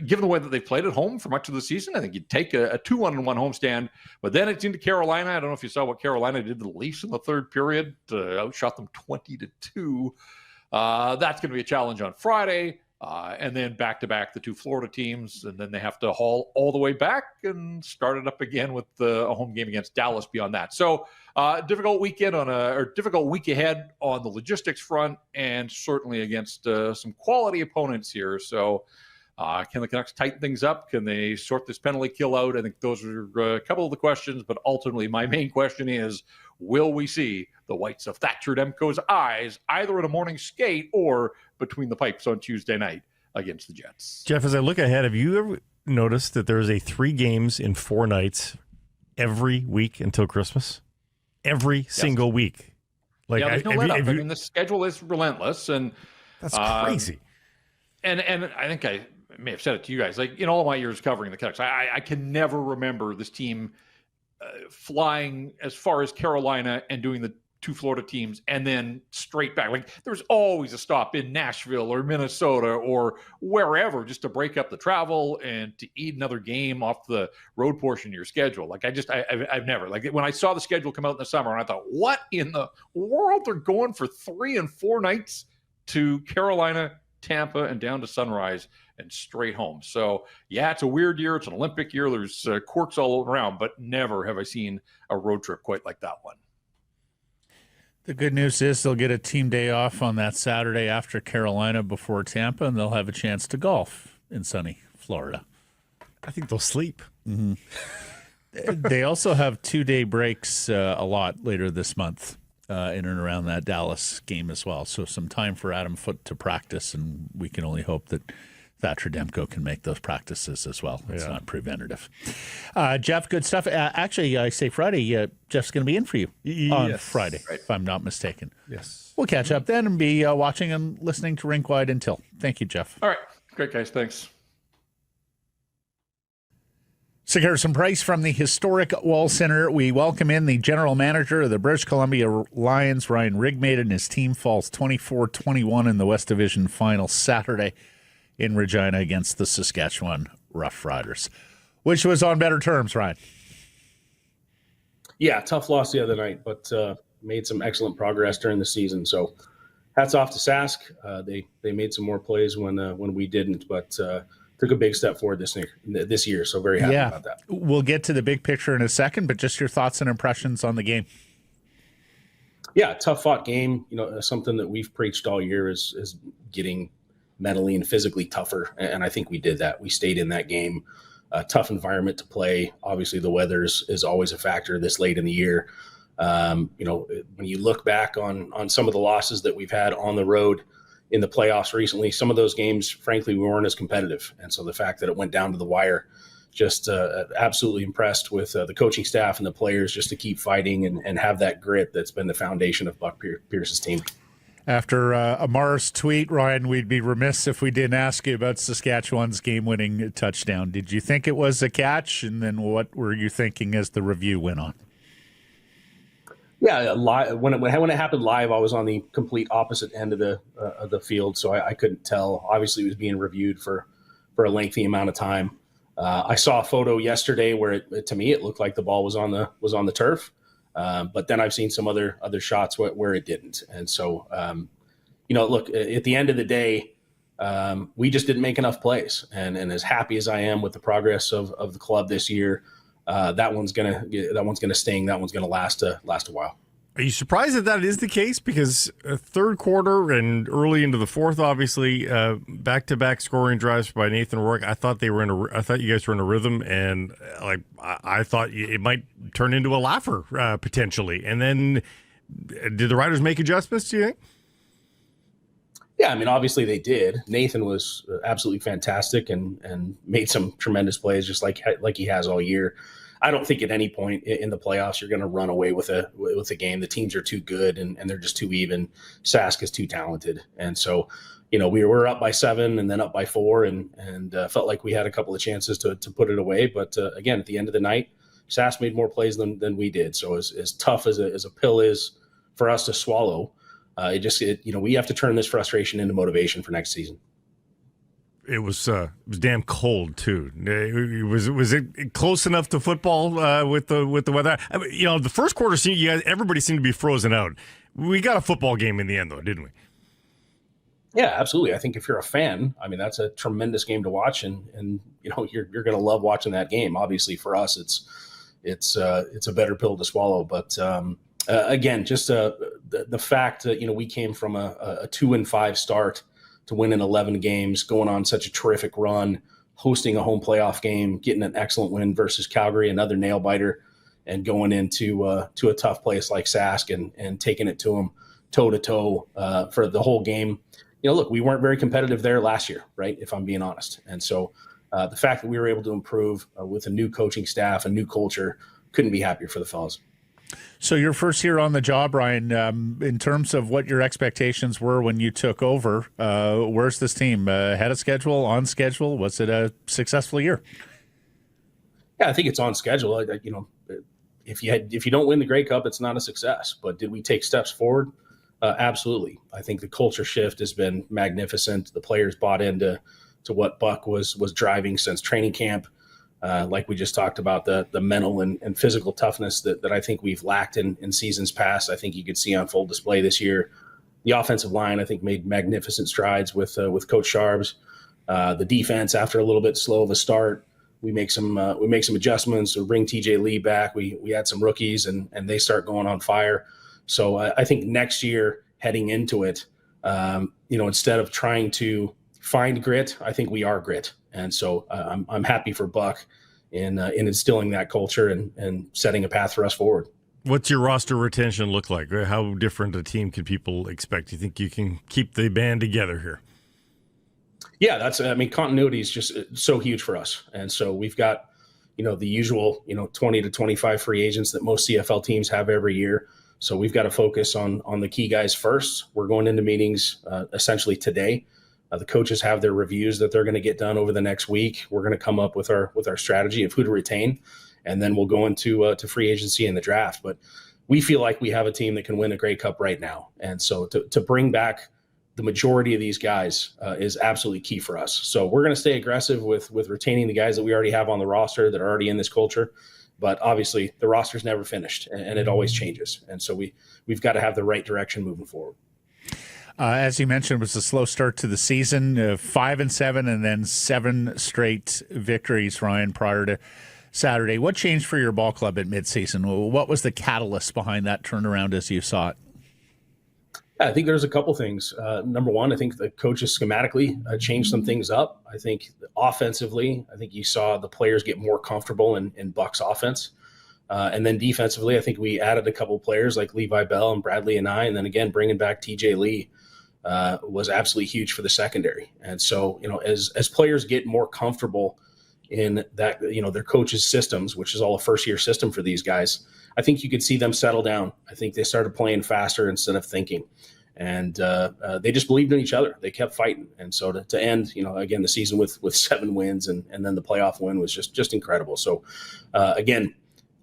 given the way that they played at home for much of the season, I think you'd take a 2-1-1 homestand. But then it's into Carolina. I don't know if you saw what Carolina did to the Leafs in the third period. Outshot them 20-2. That's going to be a challenge on Friday. And then back-to-back the two Florida teams. And then they have to haul all the way back and start it up again with a home game against Dallas beyond that. So difficult weekend difficult week ahead on the logistics front, and certainly against some quality opponents here. So can the Canucks tighten things up? Can they sort this penalty kill out? I think those are a couple of the questions, but ultimately my main question is, will we see the whites of Thatcher Demko's eyes either in a morning skate or between the pipes on Tuesday night against the Jets? Jeff, as I look ahead, have you ever noticed that there is 3 games in 4 nights every week until Christmas? Every single week. Like, there's no let up. I mean, the schedule is relentless, and that's crazy. And I think I may have said it to you guys. Like, in all of my years covering the Canucks, I can never remember this team flying as far as Carolina and doing the 2 Florida teams and then straight back. Like, there's always a stop in Nashville or Minnesota or wherever just to break up the travel and to eat another game off the road portion of your schedule. Like, I've never, like, when I saw the schedule come out in the summer, and I thought, what in the world? They're going for 3 and 4 nights to Carolina, Tampa, and down to Sunrise and straight home. So, yeah, it's a weird year. It's an Olympic year. There's quirks all around, but never have I seen a road trip quite like that one. The good news is they'll get a team day off on that Saturday after Carolina before Tampa, and they'll have a chance to golf in sunny Florida. I think they'll sleep. Mm-hmm. They also have 2-day breaks a lot later this month in and around that Dallas game as well. So some time for Adam Foote to practice, and we can only hope that Thatcher Demko can make those practices as well. It's not preventative. Jeff, good stuff. Actually, I say Friday, Jeff's going to be in for you on Friday, if I'm not mistaken. Yes. We'll catch up then and be watching and listening to RinkWide until. Thank you, Jeff. All right. Great, guys. Thanks. Segarson Price from the historic Wall Center. We welcome in the general manager of the British Columbia Lions, Ryan Riggmade, and his team falls 24-21 in the West Division final Saturday in Regina against the Saskatchewan Roughriders, which was on better terms, Ryan. Yeah, tough loss the other night, but made some excellent progress during the season. So, hats off to Sask. They made some more plays when we didn't, but took a big step forward this year. So very happy about that. We'll get to the big picture in a second, but just your thoughts and impressions on the game. Yeah, tough fought game. Something that we've preached all year is getting mentally and physically tougher, and I think we did that. We stayed in that game. Tough environment to play. Obviously, the weather is always a factor this late in the year. When you look back on some of the losses that we've had on the road in the playoffs recently, some of those games, frankly, we weren't as competitive. And so the fact that it went down to the wire, just absolutely impressed with the coaching staff and the players just to keep fighting and have that grit that's been the foundation of Buck Pierce's team. After Amar's tweet, Ryan, we'd be remiss if we didn't ask you about Saskatchewan's game-winning touchdown. Did you think it was a catch? And then what were you thinking as the review went on? Yeah, when it happened live, I was on the complete opposite end of the field, so I couldn't tell. Obviously, it was being reviewed for a lengthy amount of time. I saw a photo yesterday where to me it looked like the ball was on the turf. But then I've seen some other shots where it didn't. And so, look, at the end of the day, we just didn't make enough plays. And as happy as I am with the progress of the club this year, that one's gonna sting. That one's gonna last a while. Are you surprised that is the case? Because third quarter and early into the fourth, obviously, back-to-back scoring drives by Nathan Rourke. I thought you guys were in a rhythm, and I thought it might turn into a laugher potentially. And then, did the Riders make adjustments? Do you think? Yeah, I mean, obviously they did. Nathan was absolutely fantastic and made some tremendous plays, just like he has all year. I don't think at any point in the playoffs you're going to run away with a game. The teams are too good and they're just too even. Sask is too talented, and so we were up by 7 and then up by 4 and felt like we had a couple of chances to put it away. But again, at the end of the night, Sask made more plays than we did. So as tough as a pill is for us to swallow, we have to turn this frustration into motivation for next season. It was damn cold too. Was it close enough to football with the weather? I mean, the first quarter, everybody seemed to be frozen out. We got a football game in the end, though, didn't we? Yeah, absolutely. I think if you're a fan, I mean, that's a tremendous game to watch, and you're going to love watching that game. Obviously, for us, it's a better pill to swallow. But again, just the fact that we came from a 2-5 start to win in 11 games, going on such a terrific run, hosting a home playoff game, getting an excellent win versus Calgary, another nail biter, and going into to a tough place like Sask and taking it to them toe to toe for the whole game. Look, we weren't very competitive there last year, right? If I'm being honest. And so the fact that we were able to improve with a new coaching staff, a new culture, couldn't be happier for the fellas. So your first year on the job, Ryan, in terms of what your expectations were when you took over, where's this team? Ahead of schedule, on schedule? Was it a successful year? Yeah, I think it's on schedule. If you don't win the Grey Cup, it's not a success. But did we take steps forward? Absolutely. I think the culture shift has been magnificent. The players bought into what Buck was driving since training camp. Like we just talked about, the mental and physical toughness that I think we've lacked in seasons past. I think you could see on full display this year. The offensive line, I think, made magnificent strides with Coach Sharbs. The defense, after a little bit slow of a start, we make some adjustments. We bring TJ Lee back. We add some rookies and they start going on fire. So I think next year, heading into it, instead of trying to find grit, I think we are grit. And so I'm happy for Buck in instilling that culture and setting a path for us forward. What's your roster retention look like? How different a team can people expect? Do you think you can keep the band together here? Yeah, continuity is just so huge for us. And so we've got, the usual, 20 to 25 free agents that most CFL teams have every year. So we've got to focus on the key guys first. We're going into meetings essentially today. The coaches have their reviews that they're going to get done over the next week. We're going to come up with our strategy of who to retain, and then we'll go into to free agency and the draft. But we feel like we have a team that can win a Grey Cup right now, and so to bring back the majority of these guys is absolutely key for us. So we're going to stay aggressive with retaining the guys that we already have on the roster that are already in this culture. But obviously, the roster's never finished, and it always changes. And so we've got to have the right direction moving forward. As you mentioned, it was a slow start to the season, 5-7, and then 7 straight victories, Ryan, prior to Saturday. What changed for your ball club at midseason? What was the catalyst behind that turnaround as you saw it? I think there's a couple things. Number one, I think the coaches schematically changed some things up. I think offensively, I think you saw the players get more comfortable in Buck's offense. And then defensively, I think we added a couple of players like Levi Bell and Bradley and I. And then again, bringing back TJ Lee was absolutely huge for the secondary. And so, as players get more comfortable in that, their coaches' systems, which is all a first-year system for these guys, I think you could see them settle down. I think they started playing faster instead of thinking. And they just believed in each other. They kept fighting. And so to end, again, the season with 7 wins and then the playoff win was just incredible. So, again,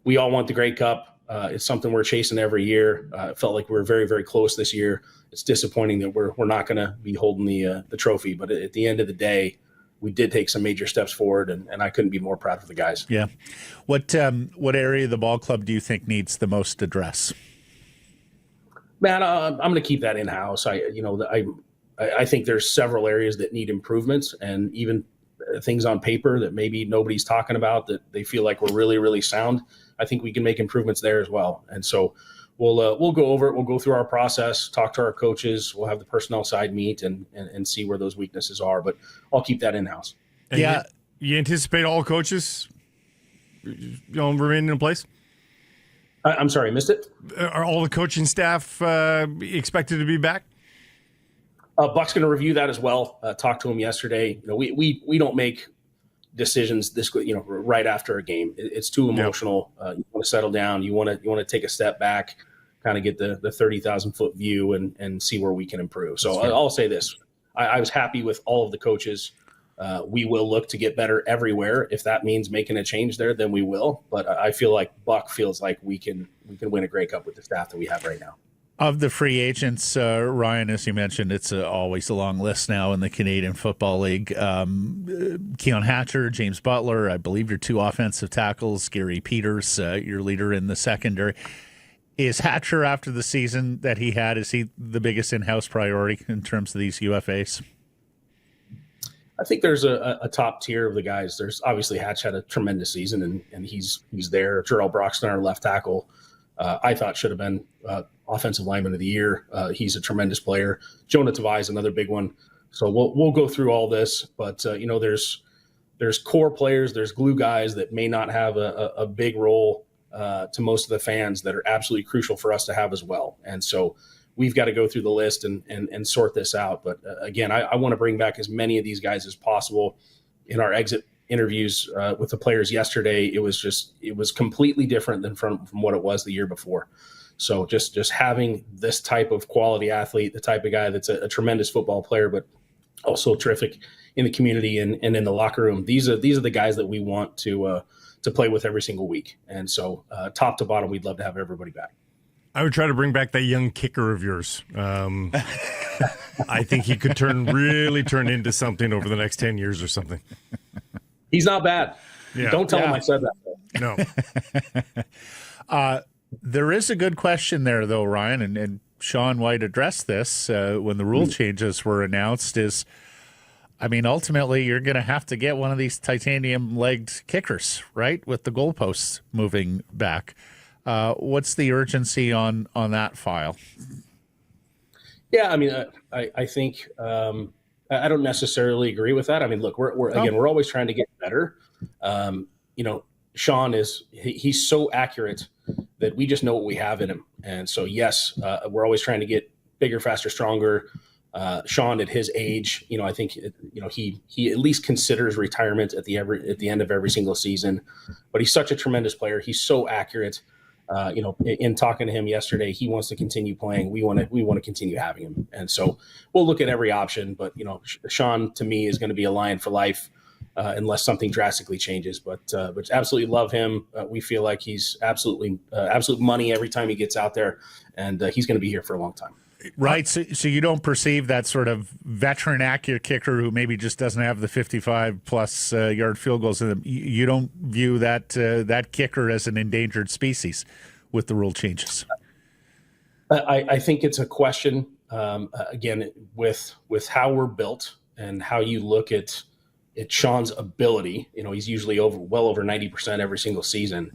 we all want the Grey Cup. It's something we're chasing every year. It felt like we were very, very close this year. It's disappointing that we're not going to be holding the trophy. But at the end of the day, we did take some major steps forward, and I couldn't be more proud of the guys. Yeah. What area of the ball club do you think needs the most address? Man, I'm going to keep that in-house. I think there's several areas that need improvements, and even things on paper that maybe nobody's talking about that they feel like we're really, really sound. I think we can make improvements there as well. And so we'll go over it. We'll go through our process, talk to our coaches. We'll have the personnel side meet and see where those weaknesses are. But I'll keep that in-house. And yeah. You anticipate all coaches remaining in place? I'm sorry, I missed it. Are all the coaching staff expected to be back? Buck's going to review that as well. Talked to him yesterday. We don't make decisions right after a game. It's too emotional. Yep. You want to settle down. You want to take a step back, kind of get the 30,000 foot view and see where we can improve. So I'll say this: I was happy with all of the coaches. We will look to get better everywhere. If that means making a change there, then we will. But I feel like Buck feels like we can win a Grey Cup with the staff that we have right now. Of the free agents, Ryan, as you mentioned, it's always a long list now in the Canadian Football League. Keon Hatcher, James Butler, I believe your 2 offensive tackles, Gary Peters, your leader in the secondary. Is Hatcher, after the season that he had, is he the biggest in-house priority in terms of these UFAs? I think there's a top tier of the guys. There's obviously Hatch had a tremendous season, and he's there. Jarrell Broxton, our left tackle, I thought should have been offensive lineman of the year. He's a tremendous player. Jonah Tavai is another big one. So we'll go through all this, but there's core players, there's glue guys that may not have a big role to most of the fans that are absolutely crucial for us to have as well. And so we've got to go through the list and sort this out. But again, I want to bring back as many of these guys as possible. In our exit interviews with the players yesterday, it was completely different than from what it was the year before. So just having this type of quality athlete, the type of guy that's a tremendous football player, but also terrific in the community and in the locker room. These are the guys that we want to play with every single week. And so top to bottom, we'd love to have everybody back. I would try to bring back that young kicker of yours. I think he could turn into something over the next 10 years or something. He's not bad. Yeah. Don't tell him I said that. No. There is a good question there, though, Ryan, and Sean White addressed this when the rule changes were announced, ultimately you're going to have to get one of these titanium-legged kickers, right, with the goalposts moving back. What's the urgency on that file? Yeah, I think I don't necessarily agree with that. Look, we're always trying to get better. Sean he's so accurate that we just know what we have in him. And so, yes, we're always trying to get bigger, faster, stronger. Sean at his age, I think, he at least considers retirement at the end of every single season, but he's such a tremendous player. He's so accurate. In talking to him yesterday, he wants to continue playing. We want to continue having him. And so we'll look at every option, but Sean to me is going to be a Lion for life. Unless something drastically changes, but absolutely love him. We feel like he's absolute money every time he gets out there, and he's going to be here for a long time. Right. So you don't perceive that sort of veteran accurate kicker who maybe just doesn't have the 55-plus yard field goals in them. You don't view that kicker as an endangered species with the rule changes. I think it's a question again, with how we're built and how you look at Sean's ability, he's usually well over 90% every single season.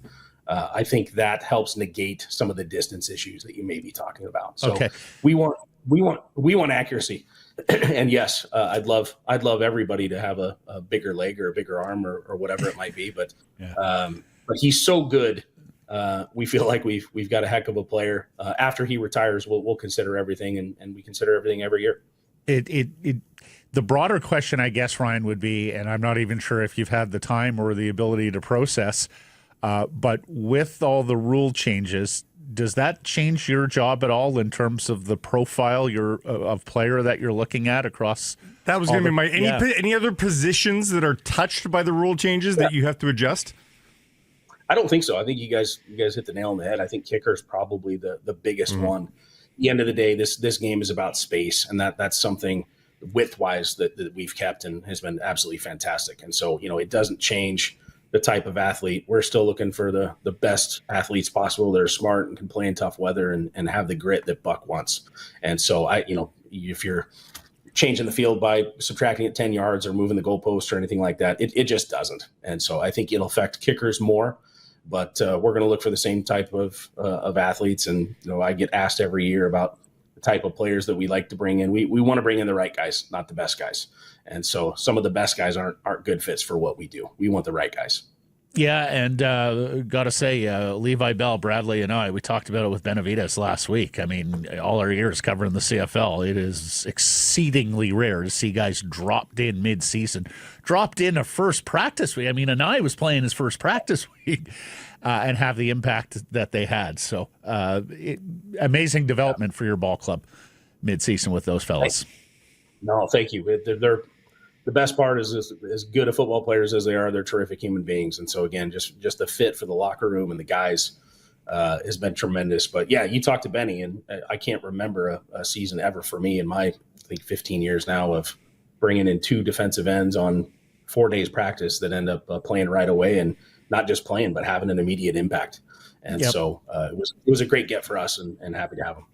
I think that helps negate some of the distance issues that you may be talking about. So we want accuracy. And yes, I'd love everybody to have a bigger leg or a bigger arm or whatever it might be. But but he's so good. We feel like we've got a heck of a player. After he retires, we'll consider everything, and we consider everything every year. The broader question, I guess, Ryan, would be, and I'm not even sure if you've had the time or the ability to process, but with all the rule changes, does that change your job at all in terms of the profile of player that you're looking at across? That was going to be any other positions that are touched by the rule changes that you have to adjust? I don't think so. I think you guys hit the nail on the head. I think kicker is probably the biggest one. At the end of the day, this game is about space, and that's something width-wise that we've kept and has been absolutely fantastic. And so, it doesn't change the type of athlete. We're still looking for the best athletes possible that are smart and can play in tough weather and have the grit that Buck wants. And so if you're changing the field by subtracting it 10 yards or moving the goalpost or anything like that, it just doesn't. And so I think it'll affect kickers more, but we're going to look for the same type of athletes. And, I get asked every year about the type of players that we like to bring in. We want to bring in the right guys, not the best guys. And so some of the best guys aren't good fits for what we do. We want the right guys. Yeah, and got to say, Levi Bell, Bradley, and I, we talked about it with Benavides last week. I mean, all our years covering the CFL, it is exceedingly rare to see guys dropped in mid-season. Dropped in a first practice week. I mean, Anai was playing his first practice week and have the impact that they had. So amazing development for your ball club mid-season with those fellas. No, thank you. They're the best part is as good of football players as they are, they're terrific human beings. And so, again, just the fit for the locker room and the guys has been tremendous. But, yeah, you talk to Benny, and I can't remember a season ever for me in my, I think, 15 years now of bringing in 2 defensive ends on 4 days practice that end up playing right away, and not just playing but having an immediate impact. And so it was a great get for us, and happy to have them.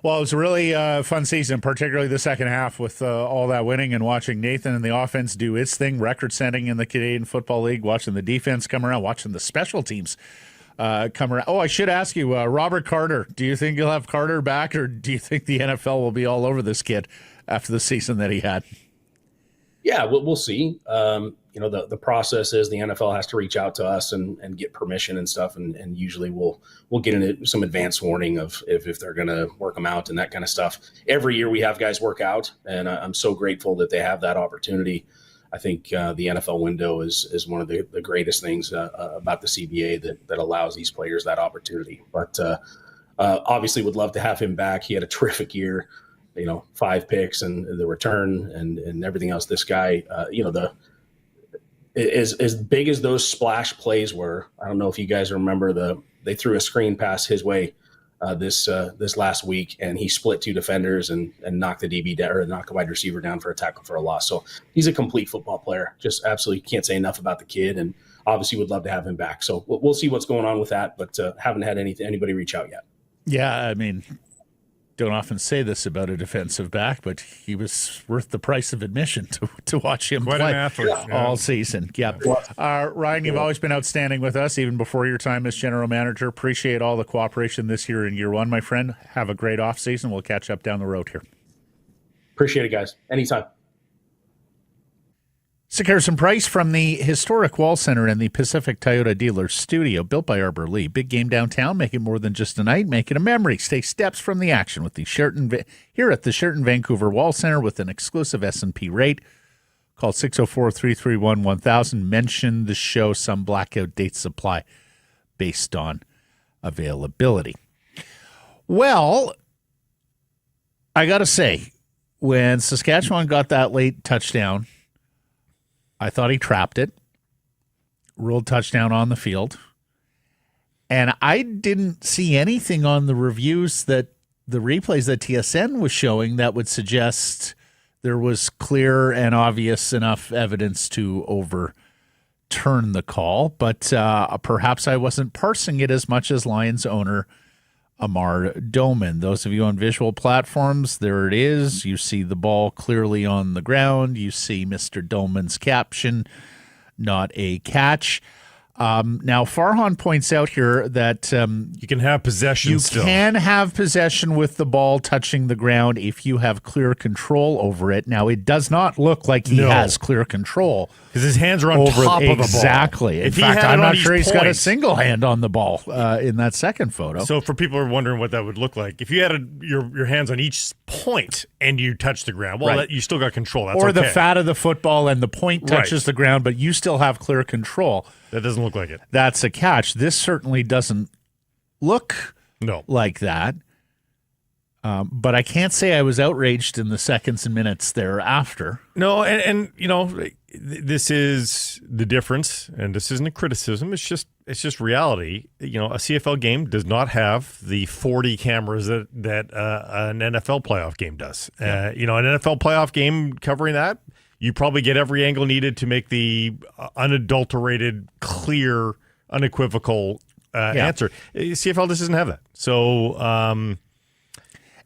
Well, it was a really fun season, particularly the second half with all that winning and watching Nathan and the offense do its thing, record-setting in the Canadian Football League, watching the defense come around, watching the special teams come around. Oh, I should ask you, Robert Carter, do you think you'll have Carter back, or do you think the NFL will be all over this kid after the season that he had? Yeah, we'll see. The process is the NFL has to reach out to us and get permission and stuff, and usually we'll get into some advance warning of if they're going to work them out and that kind of stuff. Every year we have guys work out, and I'm so grateful that they have that opportunity. I think the NFL window is one of the greatest things about the CBA that allows these players that opportunity. But obviously would love to have him back. He had a terrific year. 5 picks and the return and everything else. This guy, as big as those splash plays were, I don't know if you guys remember they threw a screen pass his way this last week, and he split 2 defenders and knocked the DB down, or knocked the wide receiver down for a tackle for a loss. So he's a complete football player. Just absolutely can't say enough about the kid, and obviously would love to have him back. So we'll see what's going on with that, but haven't had anybody reach out yet. Yeah, I mean, don't often say this about a defensive back, but he was worth the price of admission to watch him play all season. Yep. Ryan, you've always been outstanding with us, even before your time as general manager. Appreciate all the cooperation this year in year 1, my friend. Have a great off season. We'll catch up down the road here. Appreciate it, guys. Anytime. Sekeres and Price from the historic Wall Center in the Pacific Toyota Dealer Studio, built by Arbor Lee. Big game downtown. Make it more than just a night. Make it a memory. Stay steps from the action with the here at the Sheraton Vancouver Wall Center with an exclusive S&P rate. Call 604-331-1000. Mention the show. Some blackout dates apply based on availability. Well, I got to say, when Saskatchewan got that late touchdown, I thought he trapped it, ruled touchdown on the field, and I didn't see anything on the reviews the replays that TSN was showing that would suggest there was clear and obvious enough evidence to overturn the call, but perhaps I wasn't parsing it as much as Lions owner Amar Doman. Those of you on visual platforms, there it is. You see the ball clearly on the ground. You see Mr. Doman's caption, not a catch. Now, Farhan points out here that you can have possession you still. can have possession with the ball touching the ground if you have clear control over it. Now, it does not look like he has clear control. Because his hands are on top of the ball. Exactly. In fact, I'm not sure he's got a single hand on the ball in that second photo. So for people who are wondering what that would look like, if you had your hands on each point and you touch the ground, well, you still got control. That's or okay. the fat of the football and the point touches the ground, but you still have clear control. That doesn't look like it. That's a catch. This certainly doesn't look like that. But I can't say I was outraged in the seconds and minutes thereafter. No, and you know, this is the difference, and this isn't a criticism. It's just reality. You know, a CFL game does not have the 40 cameras that an NFL playoff game does. Yeah. You know, an NFL playoff game covering that, you probably get every angle needed to make the unadulterated, clear, unequivocal answer. CFL just doesn't have that. So,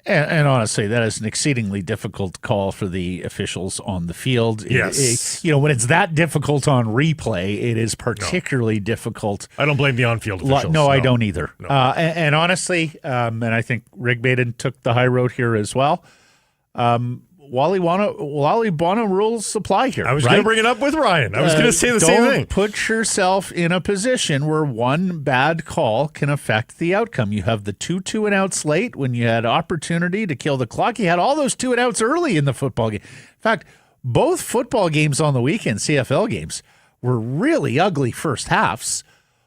and honestly, that is an exceedingly difficult call for the officials on the field. Yes. You know, when it's that difficult on replay, it is particularly difficult. I don't blame the on-field officials. No, I don't either. No. And honestly, and I think Rigmaiden took the high road here as well. Wally Bono rules apply here. I was going to bring it up with Ryan. I was going to say the same thing. Don't put yourself in a position where one bad call can affect the outcome. You have the 2 2-and-outs late when you had opportunity to kill the clock. You had all those 2-and-outs early in the football game. In fact, both football games on the weekend, CFL games, were really ugly first halves,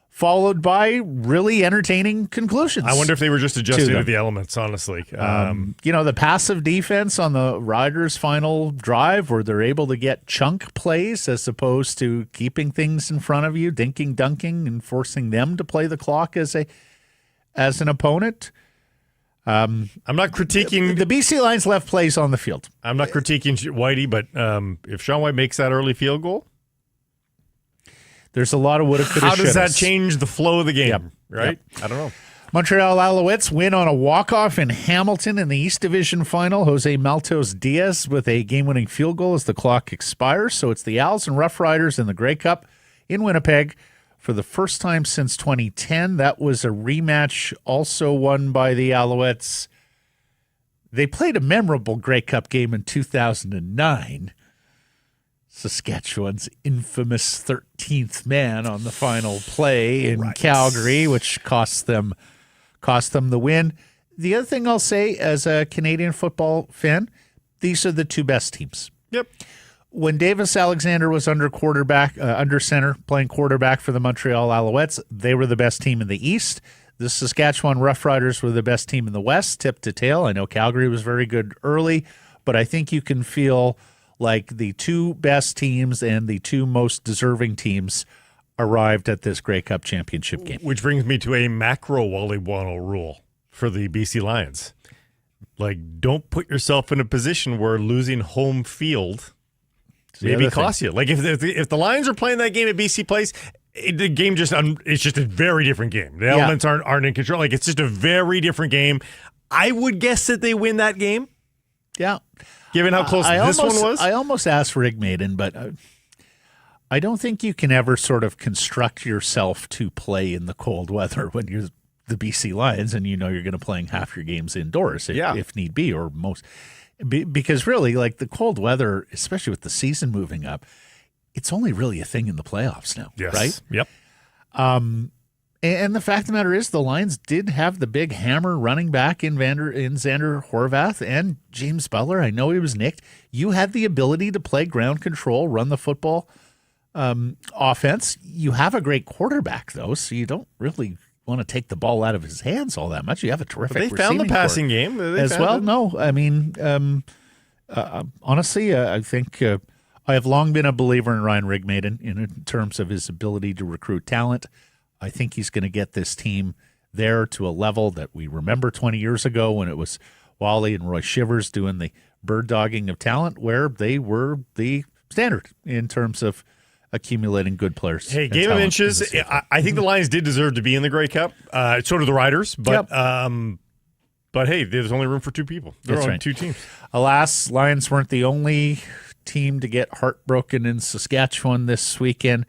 followed by really entertaining conclusions. I wonder if they were just adjusting to the elements, honestly. You know, the passive defense on the Riders' final drive where they're able to get chunk plays as opposed to keeping things in front of you, dinking, dunking, and forcing them to play the clock as an opponent. I'm not critiquing... The BC Lions left plays on the field. I'm not critiquing Whitey, but if Sean White makes that early field goal... There's a lot of woulda, coulda, How does that shouldas. change the flow of the game, Yep. right? Yep. I don't know. Montreal Alouettes win on a walk-off in Hamilton in the East Division final. Jose Maltos Diaz with a game-winning field goal as the clock expires. So it's the Owls and Rough Riders in the Grey Cup in Winnipeg for the first time since 2010. That was a rematch also won by the Alouettes. They played a memorable Grey Cup game in 2009. Saskatchewan's infamous 13th man on the final play in Calgary, which cost them the win. The other thing I'll say as a Canadian football fan, these are the two best teams. Yep. When Davis Alexander was under center, playing quarterback for the Montreal Alouettes, they were the best team in the East. The Saskatchewan Roughriders were the best team in the West, tip to tail. I know Calgary was very good early, but I think you can feel like the two best teams and the two most deserving teams arrived at this Grey Cup championship game. Which brings me to a macro Wally Bono rule for the BC Lions. Like, don't put yourself in a position where losing home field maybe costs you. Like, if the Lions are playing that game at BC Place, the game it's just a very different game. The elements aren't in control. Like, it's just a very different game. I would guess that they win that game. Yeah. Given how close this one was? I almost asked Rigmaiden, but I don't think you can ever sort of construct yourself to play in the cold weather when you're the BC Lions and you know you're going to playing half your games indoors if need be, or most. Because really, like the cold weather, especially with the season moving up, it's only really a thing in the playoffs now, right? Yep. And the fact of the matter is the Lions did have the big hammer running back in Xander Horvat and James Butler. I know he was nicked. You had the ability to play ground control, run the football offense. You have a great quarterback, though, so you don't really want to take the ball out of his hands all that much. You have a terrific They found the passing game as well. No, I mean, honestly, I think I have long been a believer in Ryan Rigmaiden in terms of his ability to recruit talent. I think he's going to get this team there to a level that we remember 20 years ago when it was Wally and Roy Shivers doing the bird dogging of talent, where they were the standard in terms of accumulating good players. Hey, and game of talent inches. in the CFL. I think the Lions did deserve to be in the Grey Cup. So do the Riders. But hey, there's only room for two people. There are two teams. Alas, Lions weren't the only team to get heartbroken in Saskatchewan this weekend.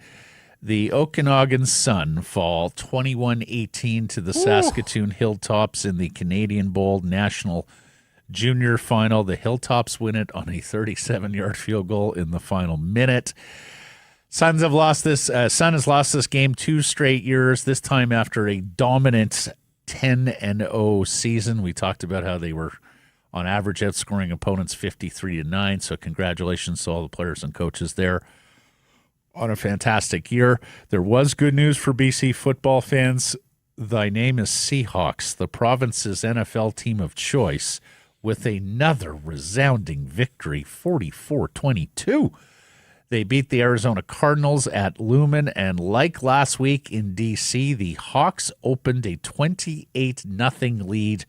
The Okanagan Sun fall 21-18 to the Saskatoon Hilltops in the Canadian Bowl National Junior Final. The Hilltops win it on a 37-yard field goal in the final minute. Sun has lost this game 2 straight years, this time after a dominant 10-0 season. We talked about how they were on average outscoring opponents 53-9, so congratulations to all the players and coaches there on a fantastic year. There was good news for BC football fans. Thy name is Seahawks, the province's NFL team of choice, with another resounding victory, 44-22. They beat the Arizona Cardinals at Lumen, and like last week in D.C., the Hawks opened a 28-0 lead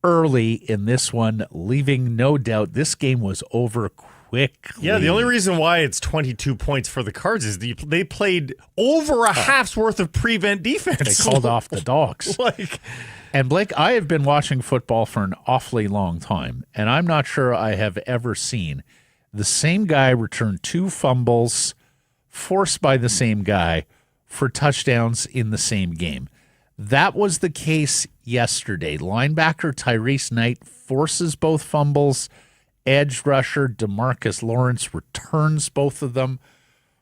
early in this one, leaving no doubt this game was over quickly. Yeah, the only reason why it's 22 points for the Cards is they played over a half's worth of prevent defense. They called off the dogs. And Blake, I have been watching football for an awfully long time, and I'm not sure I have ever seen the same guy return 2 fumbles forced by the same guy for touchdowns in the same game. That was the case yesterday. Linebacker Tyrese Knight forces both fumbles. Edge rusher DeMarcus Lawrence returns both of them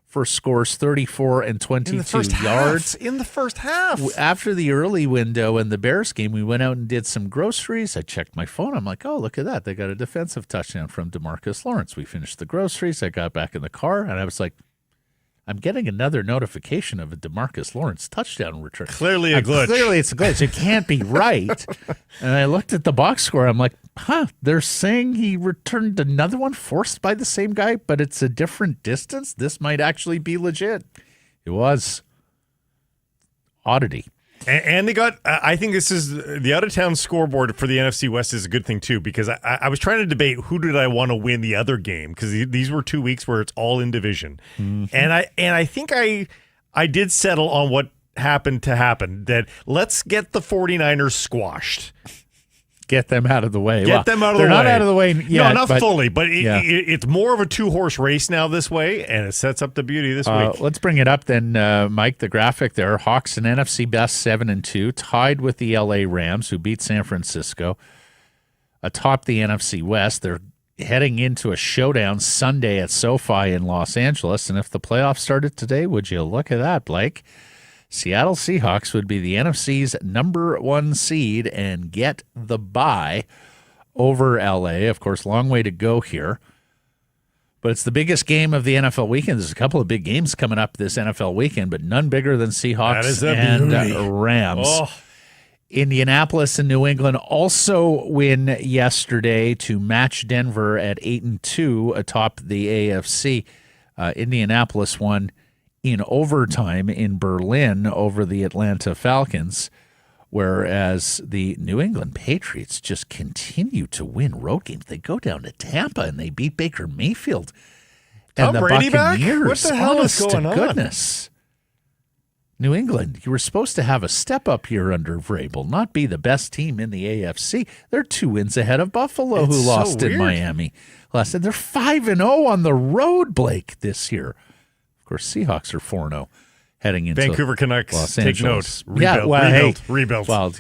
for scores 34 and 22 yards. In the first half. After the early window in the Bears game, we went out and did some groceries. I checked my phone. I'm like, oh, look at that. They got a defensive touchdown from DeMarcus Lawrence. We finished the groceries. I got back in the car, and I was like, I'm getting another notification of a DeMarcus Lawrence touchdown return. Clearly a glitch. Clearly it's a glitch. It can't be right. And I looked at the box score. I'm like, they're saying he returned another one forced by the same guy, but it's a different distance. This might actually be legit. It was. Oddity. And they got, I think this is the out-of-town scoreboard for the NFC West is a good thing, too, because I was trying to debate who did I want to win the other game, because these were 2 weeks where it's all in division. Mm-hmm. And I think I did settle on what happened to happen, that let's get the 49ers squashed. Get them out of the way. Get them out of the way. They're not out of the way yet. No, not fully, but it's more of a 2-horse race now this way, and it sets up the beauty this week. Let's bring it up then, Mike, the graphic there. Hawks and NFC best 7-2, tied with the LA Rams, who beat San Francisco, atop the NFC West. They're heading into a showdown Sunday at SoFi in Los Angeles, and if the playoffs started today, would you look at that, Blake? Seattle Seahawks would be the NFC's number 1 seed and get the bye over LA. Of course, long way to go here. But it's the biggest game of the NFL weekend. There's a couple of big games coming up this NFL weekend, but none bigger than Seahawks and Rams. Oh. Indianapolis and New England also win yesterday to match Denver at 8-2 atop the AFC. Indianapolis won in overtime in Berlin over the Atlanta Falcons, whereas the New England Patriots just continue to win road games. They go down to Tampa and they beat Baker Mayfield and the Brady Buccaneers. Back? What the hell is going on? Goodness. New England, you were supposed to have a step-up here under Vrabel, not be the best team in the AFC. They're 2 wins ahead of Buffalo, who lost in Miami last. And they're 5-0 on the road, Blake, this year. Of course, Seahawks are 4-0 heading into Vancouver Canucks. Los Take Angeles. note. Rebuild. Well,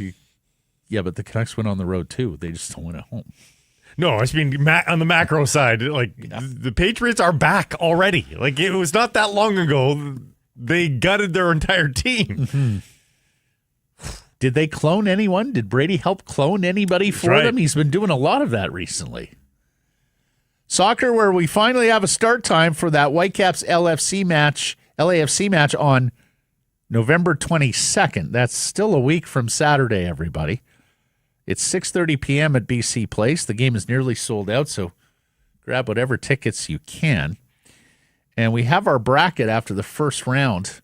yeah, but the Canucks went on the road too. They just don't win at home. No, I mean on the macro side, the Patriots are back already. Like it was not that long ago. They gutted their entire team. Mm-hmm. Did they clone anyone? Did Brady help clone anybody for them? He's been doing a lot of that recently. Soccer, where we finally have a start time for that Whitecaps LAFC match on November 22nd. That's still a week from Saturday, everybody. It's 6:30 p.m. at BC Place. The game is nearly sold out, so grab whatever tickets you can. And we have our bracket after the first round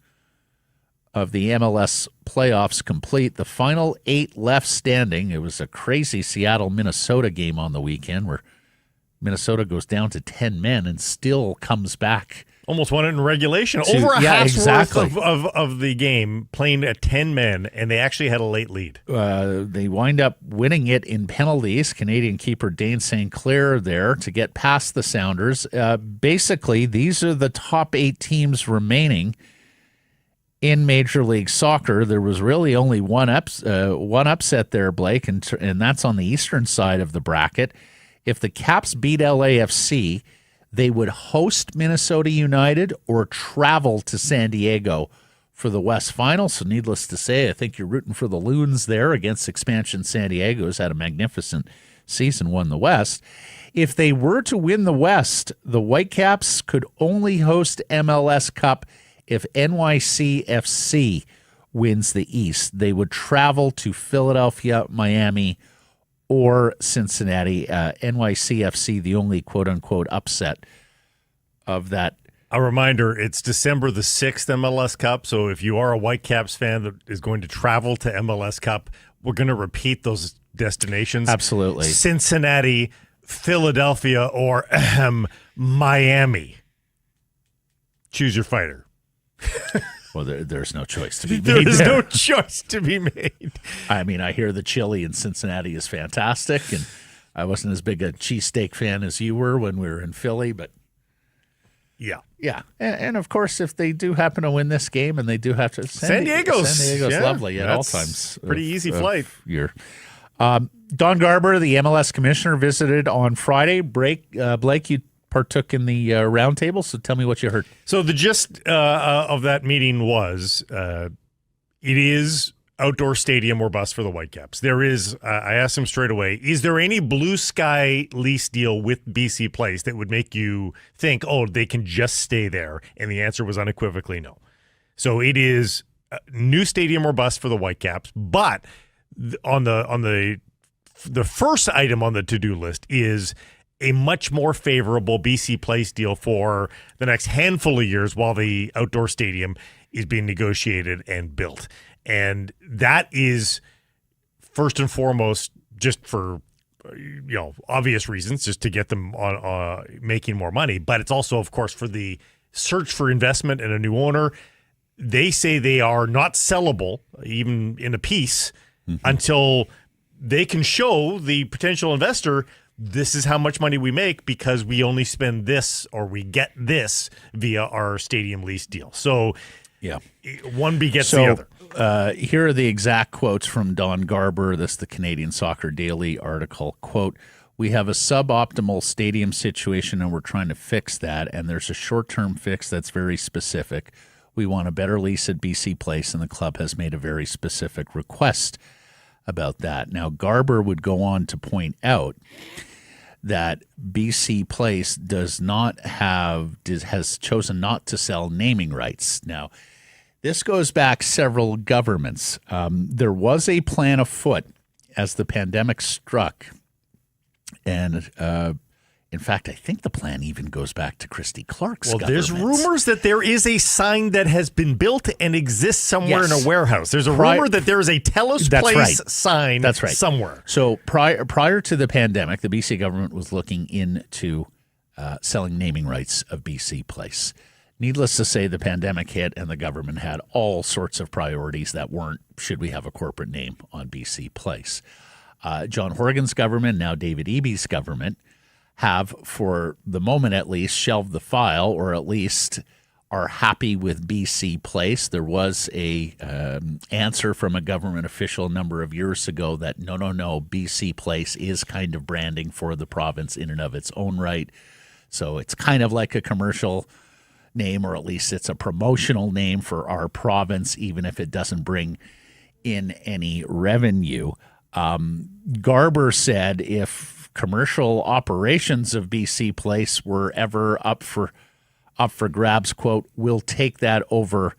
of the MLS playoffs complete. The final 8 left standing. It was a crazy Seattle-Minnesota game on the weekend where Minnesota goes down to 10 men and still comes back Almost won it in regulation. Over a half's exactly. worth of the game, playing at 10 men, and they actually had a late lead. They wind up winning it in penalties. Canadian keeper Dane St. Clair there to get past the Sounders. Basically, these are the top 8 teams remaining in Major League Soccer. There was really only one upset there, Blake, and that's on the eastern side of the bracket. If the Caps beat LAFC, they would host Minnesota United or travel to San Diego for the West Final. So needless to say, I think you're rooting for the Loons there against expansion San Diego, who's had a magnificent season, won the West. If they were to win the West, the Whitecaps could only host MLS Cup if NYCFC wins the East. They would travel to Philadelphia, Miami, or Cincinnati. NYCFC, the only quote-unquote upset of that. A reminder, it's December the 6th MLS Cup, so if you are a Whitecaps fan that is going to travel to MLS Cup, we're going to repeat those destinations. Absolutely. Cincinnati, Philadelphia, or Miami. Choose your fighter. Well, there's no choice to be made. There is no choice to be made. I mean, I hear the chili in Cincinnati is fantastic, and I wasn't as big a cheesesteak fan as you were when we were in Philly, but yeah. And of course, if they do happen to win this game, and they do have to, San Diego's lovely at all times. Pretty easy flight. Don Garber, the MLS commissioner, visited on Friday. Blake, you partook in the roundtable, so tell me what you heard. So the gist of that meeting was it is outdoor stadium or bust for the Whitecaps. There is, I asked him straight away, is there any blue sky lease deal with BC Place that would make you think, oh, they can just stay there? And the answer was unequivocally no. So it is new stadium or bust for the Whitecaps, but on the first item on the to-do list is a much more favorable BC Place deal for the next handful of years while the outdoor stadium is being negotiated and built. And that is first and foremost just for obvious reasons, just to get them on making more money. But it's also, of course, for the search for investment and a new owner. They say they are not sellable, even in a piece, until they can show the potential investor this is how much money we make because we only spend this or we get this via our stadium lease deal. So one begets the other. Here are the exact quotes from Don Garber. This is the Canadian Soccer Daily article. Quote, "We have a suboptimal stadium situation and we're trying to fix that. And there's a short-term fix that's very specific. We want a better lease at BC Place, and the club has made a very specific request about that." Now, Garber would go on to point out that BC Place has chosen not to sell naming rights. Now, this goes back several governments. There was a plan afoot as the pandemic struck, and in fact, I think the plan even goes back to Christy Clark's government. There's rumors that there is a sign that has been built and exists somewhere in a warehouse. There's a rumor that there is a Telus Place sign somewhere. So prior to the pandemic, the BC government was looking into selling naming rights of BC Place. Needless to say, the pandemic hit and the government had all sorts of priorities that weren't, should we have a corporate name on BC Place. John Horgan's government, now David Eby's government, have, for the moment at least, shelved the file, or at least are happy with BC Place. There was a answer from a government official a number of years ago that no, BC Place is kind of branding for the province in and of its own right. So it's kind of like a commercial name, or at least it's a promotional name for our province, even if it doesn't bring in any revenue. Garber said if commercial operations of BC Place were ever up for grabs, quote, "we'll take that over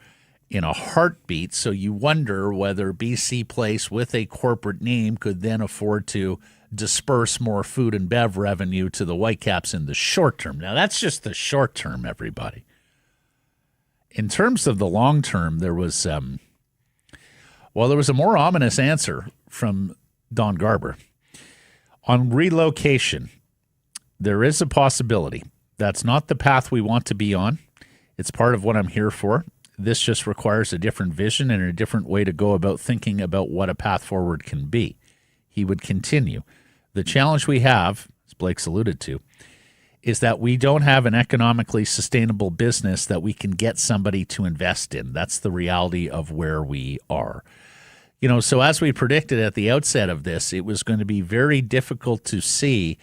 in a heartbeat." So you wonder whether BC Place with a corporate name could then afford to disperse more food and bev revenue to the Whitecaps in the short term. Now, that's just the short term, everybody. In terms of the long term, there was a more ominous answer from Don Garber. On relocation, there is a possibility. That's not the path we want to be on. It's part of what I'm here for. This just requires a different vision and a different way to go about thinking about what a path forward can be. He would continue. The challenge we have, as Blake's alluded to, is that we don't have an economically sustainable business that we can get somebody to invest in. That's the reality of where we are. So as we predicted at the outset of this, it was going to be very difficult to see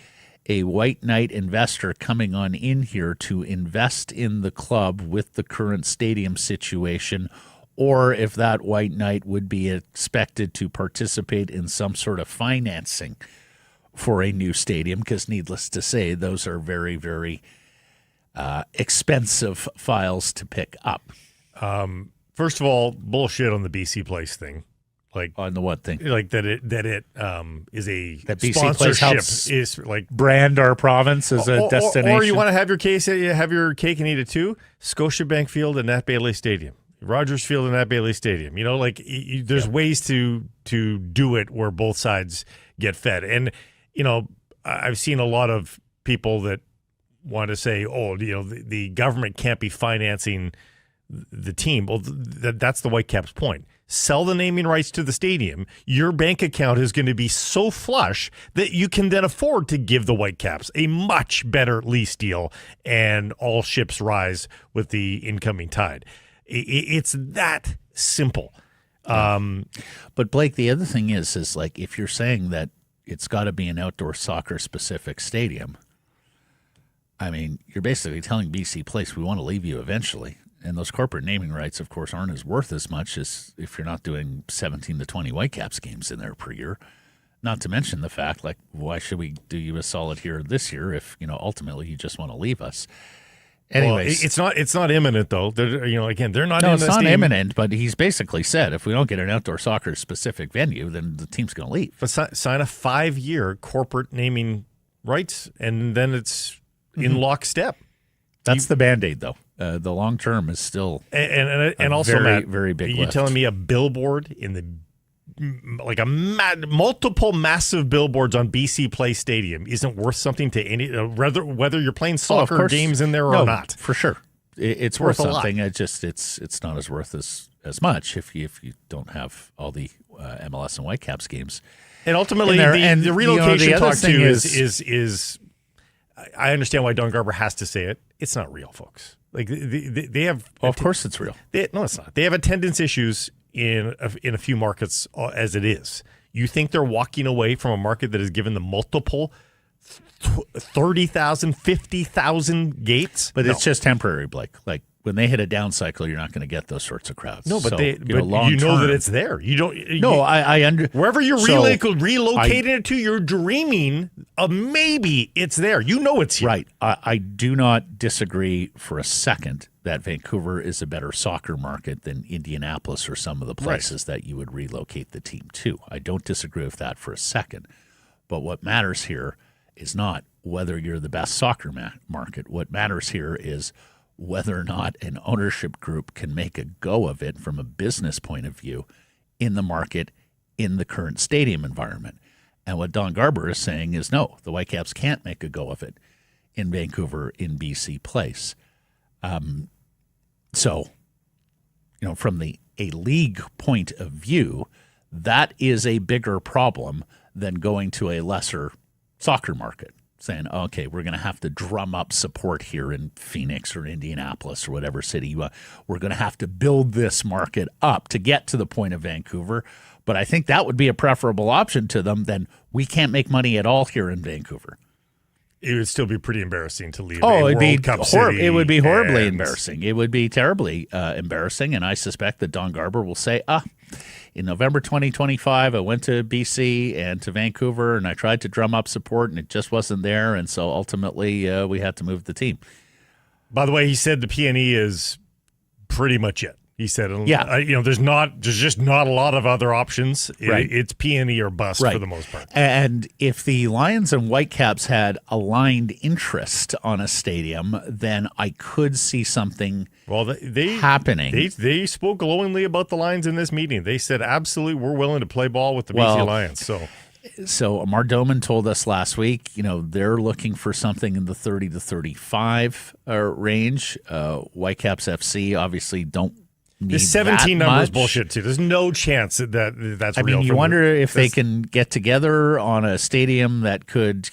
a white knight investor coming on in here to invest in the club with the current stadium situation, or if that white knight would be expected to participate in some sort of financing for a new stadium, because needless to say, those are very, very expensive files to pick up. First of all, bullshit on the BC Place thing. Like on the what thing? Like that it is a that BC Place helps is like brand our province as a destination. Or you want to have your cake and eat it too? Scotiabank Field and Nat Bailey Stadium, Rogers Field and Nat Bailey Stadium. There's ways to do it where both sides get fed. And I've seen a lot of people that want to say, the government can't be financing the team. Well, that's the Whitecaps' point. Sell the naming rights to the stadium. Your bank account is going to be so flush that you can then afford to give the Whitecaps a much better lease deal, and all ships rise with the incoming tide. It's that simple. But Blake, the other thing is like, if you're saying that it's got to be an outdoor soccer specific stadium, I mean, you're basically telling BC Place, we want to leave you eventually. And those corporate naming rights, of course, aren't as worth as much as if you're not doing 17 to 20 Whitecaps games in there per year. Not to mention the fact, like, why should we do you a solid here this year if, ultimately you just want to leave us? Anyways, well, it's not imminent though. Again, they're not. No, it's not imminent. But he's basically said if we don't get an outdoor soccer specific venue, then the team's going to leave. But sign a 5-year corporate naming rights, and then it's in lockstep. That's the Band-Aid, though. The long term is still and also very, Matt, very big. You're telling me a billboard in the multiple massive billboards on BC Place Stadium isn't worth something to any whether you're playing soccer games in there or not? For sure, it's worth something. It's not as worth as much if you don't have all the MLS and Whitecaps games. And ultimately, the relocation talk too is. I understand why Don Garber has to say it. It's not real, folks. Like they have. Of course, it's real. No, it's not. They have attendance issues in a few markets as it is. You think they're walking away from a market that has given them multiple 30,000, 50,000 gates? But it's just temporary, Blake. Like when they hit a down cycle, you're not going to get those sorts of crowds. No, but so, you know that it's there. You don't. I wherever you're relocating it to, you're dreaming of maybe it's there. You know it's here. Right. I do not disagree for a second that Vancouver is a better soccer market than Indianapolis or some of the places that you would relocate the team to. I don't disagree with that for a second. But what matters here is not whether you're the best soccer market. What matters here is whether or not an ownership group can make a go of it from a business point of view in the market in the current stadium environment. And what Don Garber is saying is no, the Whitecaps can't make a go of it in Vancouver in BC Place. So, from a league point of view, that is a bigger problem than going to a lesser soccer market. Saying, okay, we're going to have to drum up support here in Phoenix or Indianapolis or whatever city you want. We're going to have to build this market up to get to the point of Vancouver. But I think that would be a preferable option to them than we can't make money at all here in Vancouver. It would still be pretty embarrassing to leave. It'd be it would be horribly embarrassing. It would be terribly embarrassing. And I suspect that Don Garber will say, in November 2025, I went to BC and to Vancouver, and I tried to drum up support, and it just wasn't there. And so ultimately, we had to move the team. By the way, he said the PNE is pretty much it. He said, there's just not a lot of other options. Right. It's PNE or bust for the most part. And if the Lions and Whitecaps had aligned interest on a stadium, then I could see something happening. They spoke glowingly about the Lions in this meeting. They said, absolutely, we're willing to play ball with the BC Lions. So So Amar Doman told us last week, they're looking for something in the 30 to 35 range. Whitecaps FC obviously don't need the 17 number is much. bullshit too. There's no chance that's I real. mean, you wonder if they can get together on a stadium that could,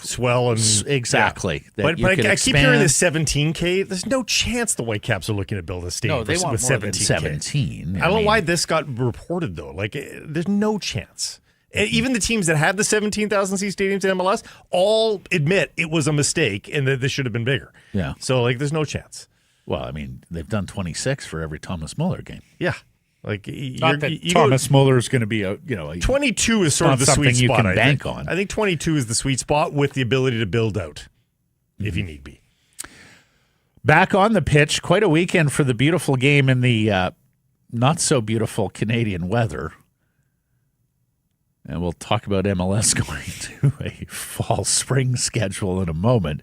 swell and exactly. Yeah. That But I keep hearing this 17K. There's no chance the Whitecaps are looking to build a stadium No, they want with more than 17K. 17. I don't know why this got reported though. There's no chance. And even the teams that had the 17,000 seat stadiums in MLS all admit it was a mistake and that this should have been bigger. Yeah. So there's no chance. Well, I mean, they've done 26 for every Thomas Muller game. Yeah. Not that Thomas Muller is going to be a 22 is sort of the sweet spot. You can bank on. I think 22 is the sweet spot with the ability to build out if you need be. Back on the pitch, quite a weekend for the beautiful game in the not so beautiful Canadian weather. And we'll talk about MLS going to a fall-spring schedule in a moment.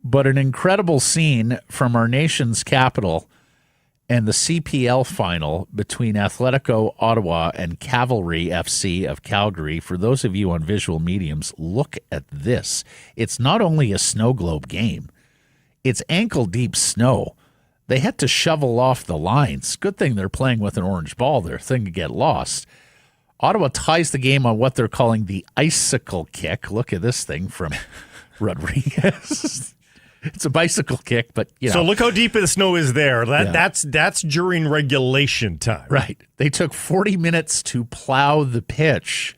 But an incredible scene from our nation's capital and the CPL final between Atletico Ottawa and Cavalry FC of Calgary. For those of you on visual mediums, look at this. It's not only a snow globe game, it's ankle-deep snow. They had to shovel off the lines. Good thing they're playing with an orange ball there. Thing could get lost. Ottawa ties the game on what they're calling the icicle kick. Look at this thing from Rodriguez. It's a bicycle kick, but So look how deep the snow is there. That's during regulation time. Right. They took 40 minutes to plow the pitch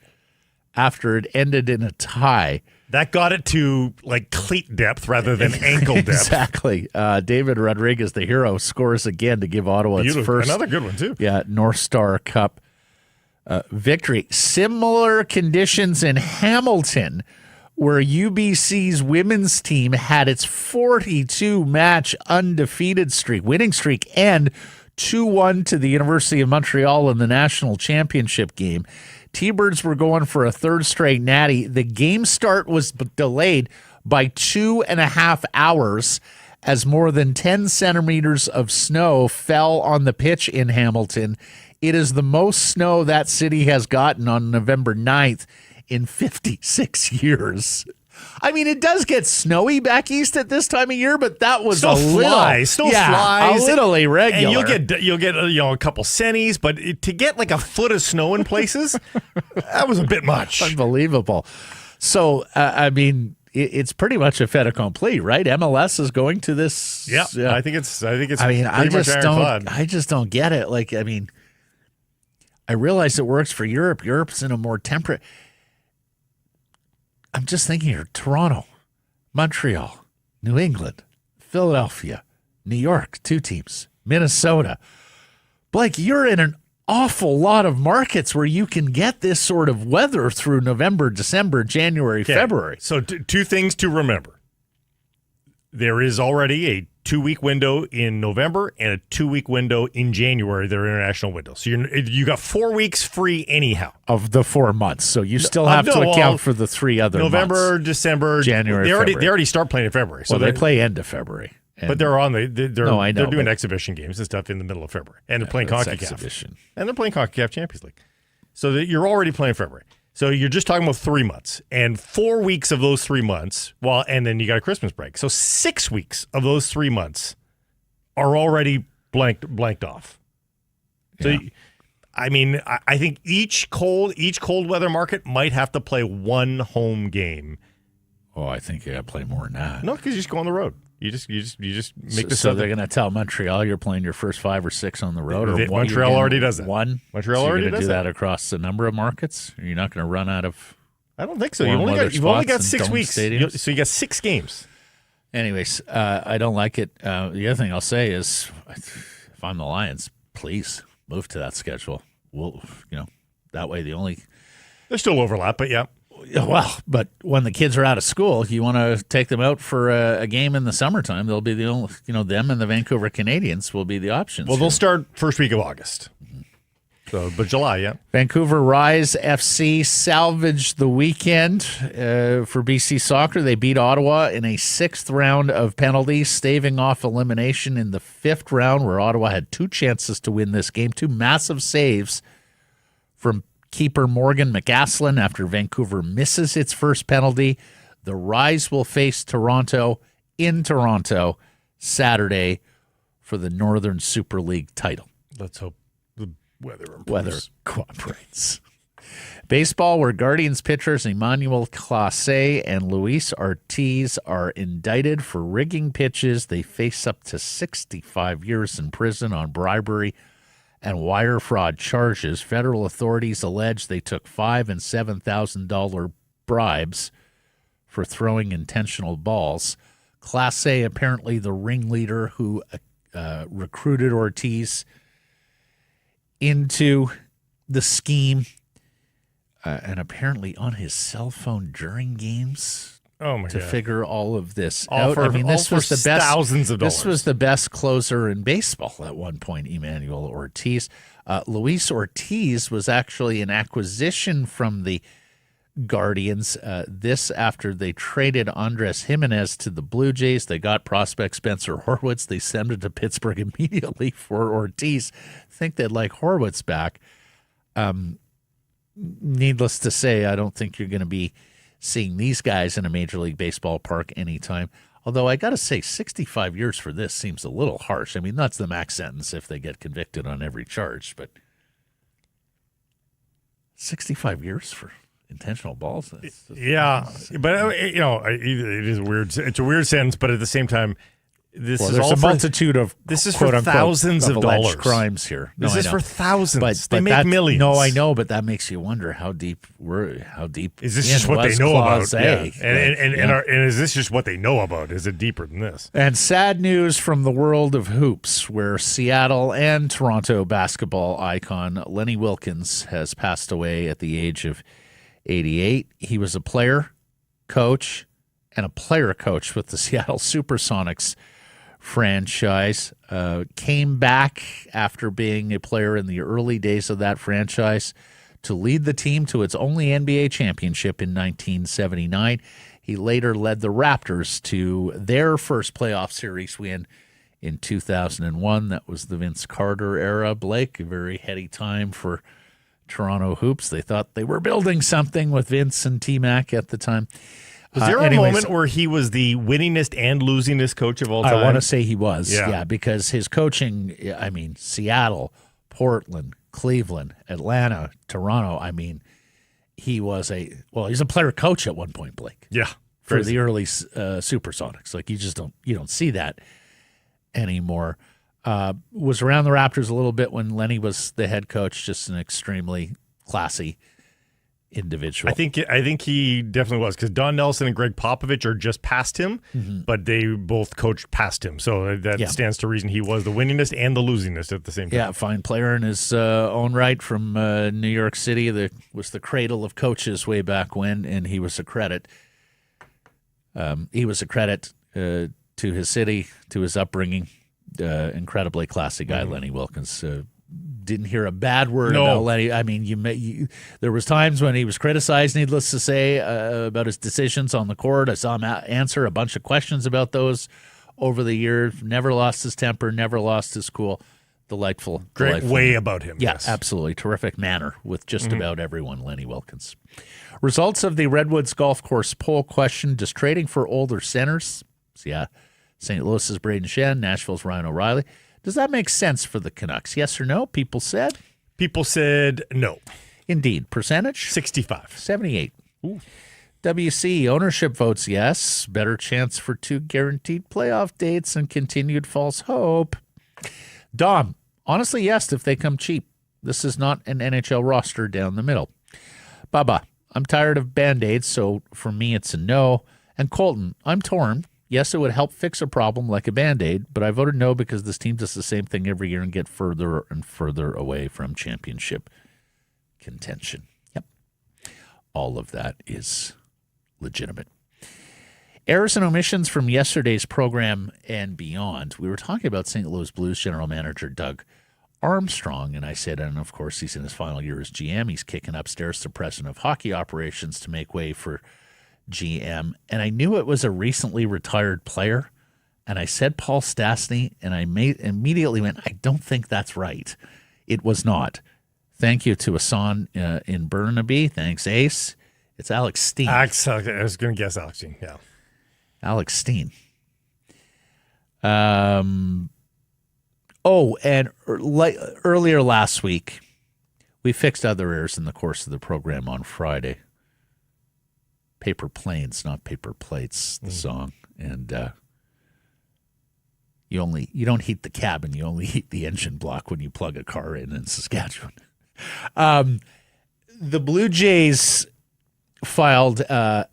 after it ended in a tie. That got it to cleat depth rather than ankle depth. Exactly. David Rodriguez, the hero, scores again to give Ottawa its first. Another good one too. Yeah, North Star Cup victory. Similar conditions in Hamilton, where UBC's women's team had its 42-match undefeated winning streak, and 2-1 to the University of Montreal in the national championship game. T-Birds were going for a third straight natty. The game start was delayed by 2.5 hours as more than 10 centimeters of snow fell on the pitch in Hamilton. It is the most snow that city has gotten on November 9th in 56 years. I mean, it does get snowy back east at this time of year, but that was Snow flies, a little irregular. And you'll get a couple centis, but to get a foot of snow in places, that was a bit much. Unbelievable. So, I mean, it's pretty much a fait accompli, right? MLS is going to this. Yeah, I think it's. I mean, I just don't get it. I realize it works for Europe. Europe's in a more temperate. I'm just thinking here: Toronto, Montreal, New England, Philadelphia, New York, 2 teams, Minnesota. Blake, you're in an awful lot of markets where you can get this sort of weather through November, December, January, February. So 2 things to remember. There is already a 2-week window in November and a 2-week window in January. They're international windows. So you got 4 weeks free anyhow. Of the 4 months. So you still have to account for the 3 other November, months. December, January, they already start playing in February. So they play end of February. But they're doing exhibition games and stuff in the middle of February. And they're playing CONCACAF. Exhibition. And they're playing CONCACAF Champions League. So you're already playing February. So you're just talking about 3 months. And 4 weeks of those 3 months, and then you got a Christmas break. So 6 weeks of those 3 months are already blanked off. So, Yeah. I mean, I think each cold weather market might have to play 1 home game. Oh, I think you got to play more than that. No, because you just go on the road. You just make So they're going to tell Montreal you're playing your first 5 or 6 on the road, or Montreal already does that. One. Montreal so already you're gonna does do that across the number of markets. You're not going to run out of. I don't think so. Warm weather You've only got spots 6 and weeks. stadiums. So you got 6 games. Anyways, I don't like it. The other thing I'll say is, if I'm the Lions, please move to that schedule. We'll, that way There's still overlap, but yeah. Well, but when the kids are out of school, you want to take them out for a game in the summertime. They'll be the only, them and the Vancouver Canadians will be the options. Well, they'll start first week of August. So, but July, yeah. Vancouver Rise FC salvaged the weekend for BC Soccer. They beat Ottawa in a 6th round of penalties, staving off elimination in the 5th round, where Ottawa had 2 chances to win this game. 2 massive saves from keeper Morgan McAslin after Vancouver misses its first penalty. The Rise will face Toronto in Toronto Saturday for the Northern Super League title. Let's hope the weather improves. Weather cooperates. Baseball, where Guardians pitchers Emmanuel Clase and Luis Ortiz are indicted for rigging pitches. They face up to 65 years in prison on bribery and wire fraud charges. Federal authorities allege they took $5,000 and $7,000 bribes for throwing intentional balls. Clase, apparently the ringleader who recruited Ortiz into the scheme, and apparently on his cell phone during games to figure all of this out. I mean, this was the best. Thousands of dollars. This was the best closer in baseball at one point, Emmanuel Ortiz. Luis Ortiz was actually an acquisition from the Guardians. This after they traded Andres Jimenez to the Blue Jays. They got prospect Spencer Horwitz. They sent him to Pittsburgh immediately for Ortiz. Think they'd like Horwitz back. Needless to say, I don't think you're going to be seeing these guys in a Major League Baseball park anytime. Although I got to say, 65 years for this seems a little harsh. I mean, that's the max sentence if they get convicted on every charge, but 65 years for intentional balls. But it is weird. It's a weird sentence, but at the same time, there's a multitude of this is for thousands of dollars crimes here. This is for thousands. But they make millions. No, I know, but that makes you wonder how deep is this just what they know about? And is this just what they know about? Is it deeper than this? And sad news from the world of hoops, where Seattle and Toronto basketball icon Lenny Wilkens has passed away at the age of 88. He was a player, coach, and a player coach with the Seattle Supersonics franchise. Came back after being a player in the early days of that franchise to lead the team to its only NBA championship in 1979. He later led the Raptors to their first playoff series win in 2001. That was the Vince Carter era, Blake. A very heady time for Toronto hoops. They thought they were building something with Vince and T-Mac at the time. Was there a moment where he was the winningest and losingest coach of all time? I want to say he was, because his coaching, I mean, Seattle, Portland, Cleveland, Atlanta, Toronto, I mean, he's a player coach at one point, Blake. Yeah. For the early Supersonics. Like, you don't see that anymore. Was around the Raptors a little bit when Lenny was the head coach, just an extremely classy individual. I think he definitely was, because Don Nelson and Greg Popovich are just past him, but they both coached past him. So that stands to reason he was the winningest and the losingest at the same time. Yeah, fine player in his own right from New York City. That was the cradle of coaches way back when, and he was a credit. He was a credit to his city, to his upbringing. Incredibly classy guy, Lenny Wilkens. Didn't hear a bad word about Lenny. I mean, there was times when he was criticized, needless to say, about his decisions on the court. I saw him answer a bunch of questions about those over the years. Never lost his temper, never lost his cool. Delightful. Great way about him. Yeah, yes. Absolutely. Terrific manner with just about everyone, Lenny Wilkens. Results of the Redwoods Golf Course poll question: does trading for older centers, St. Louis's Braden Shen, Nashville's Ryan O'Reilly, does that make sense for the Canucks? Yes or no? People said no. Indeed. Percentage? 65. 78. Ooh. WC ownership votes yes. Better chance for 2 guaranteed playoff dates and continued false hope. Dom, honestly, yes, if they come cheap. This is not an NHL roster down the middle. Baba, I'm tired of Band-Aids, so for me it's a no. And Colton, I'm torn. Yes, it would help fix a problem like a Band-Aid, but I voted no because this team does the same thing every year and get further and further away from championship contention. Yep. All of that is legitimate. Errors and omissions from yesterday's program and beyond. We were talking about St. Louis Blues general manager Doug Armstrong, and I said, and of course he's in his final year as GM. He's kicking upstairs to president of hockey operations to make way for GM, and I knew it was a recently retired player, and I said Paul Stastny, and I immediately went, I don't think that's right. It was not. Thank you to Asan in Burnaby. Thanks, Ace. It's Alex Steen. I was going to guess Alex Steen. Yeah. Alex Steen. And earlier last week, we fixed other errors in the course of the program on Friday. Paper Planes, not Paper Plates, the song. And you don't heat the cabin, you only heat the engine block when you plug a car in Saskatchewan. The Blue Jays filed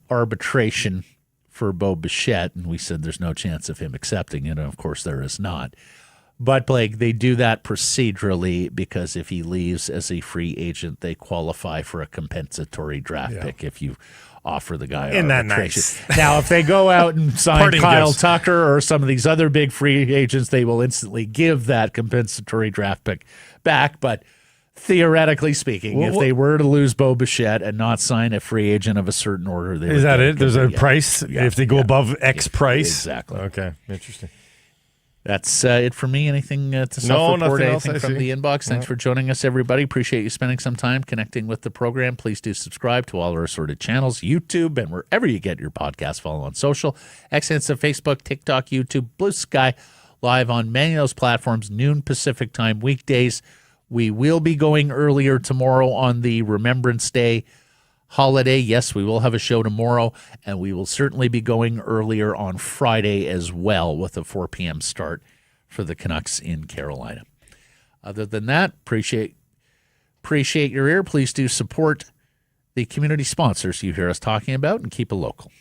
arbitration for Bo Bichette, and we said there's no chance of him accepting it, and of course there is not. But, Blake, they do that procedurally because if he leaves as a free agent, they qualify for a compensatory draft pick if you offer the guy Isn't that arbitration. nice? Now, if they go out and sign Parting Kyle gifts. Tucker or some of these other big free agents, they will instantly give that compensatory draft pick back. But theoretically speaking, if they were to lose Bo Bichette and not sign a free agent of a certain order, they Is would that get it? There's a yeah. price Yeah, if they go yeah. above X price? Exactly. Okay, interesting. That's it for me. Anything to No, self-report? nothing else Anything I from see. the inbox? Thanks for joining us, everybody. Appreciate you spending some time connecting with the program. Please do subscribe to all our assorted channels, YouTube, and wherever you get your podcasts. Follow on social, extensive Facebook, TikTok, YouTube, Blue Sky, live on many of those platforms, noon Pacific time, weekdays. We will be going earlier tomorrow on the Remembrance Day holiday. Yes, we will have a show tomorrow, and we will certainly be going earlier on Friday as well with a 4 p.m. start for the Canucks in Carolina. Other than that, appreciate your ear. Please do support the community sponsors you hear us talking about and keep it local.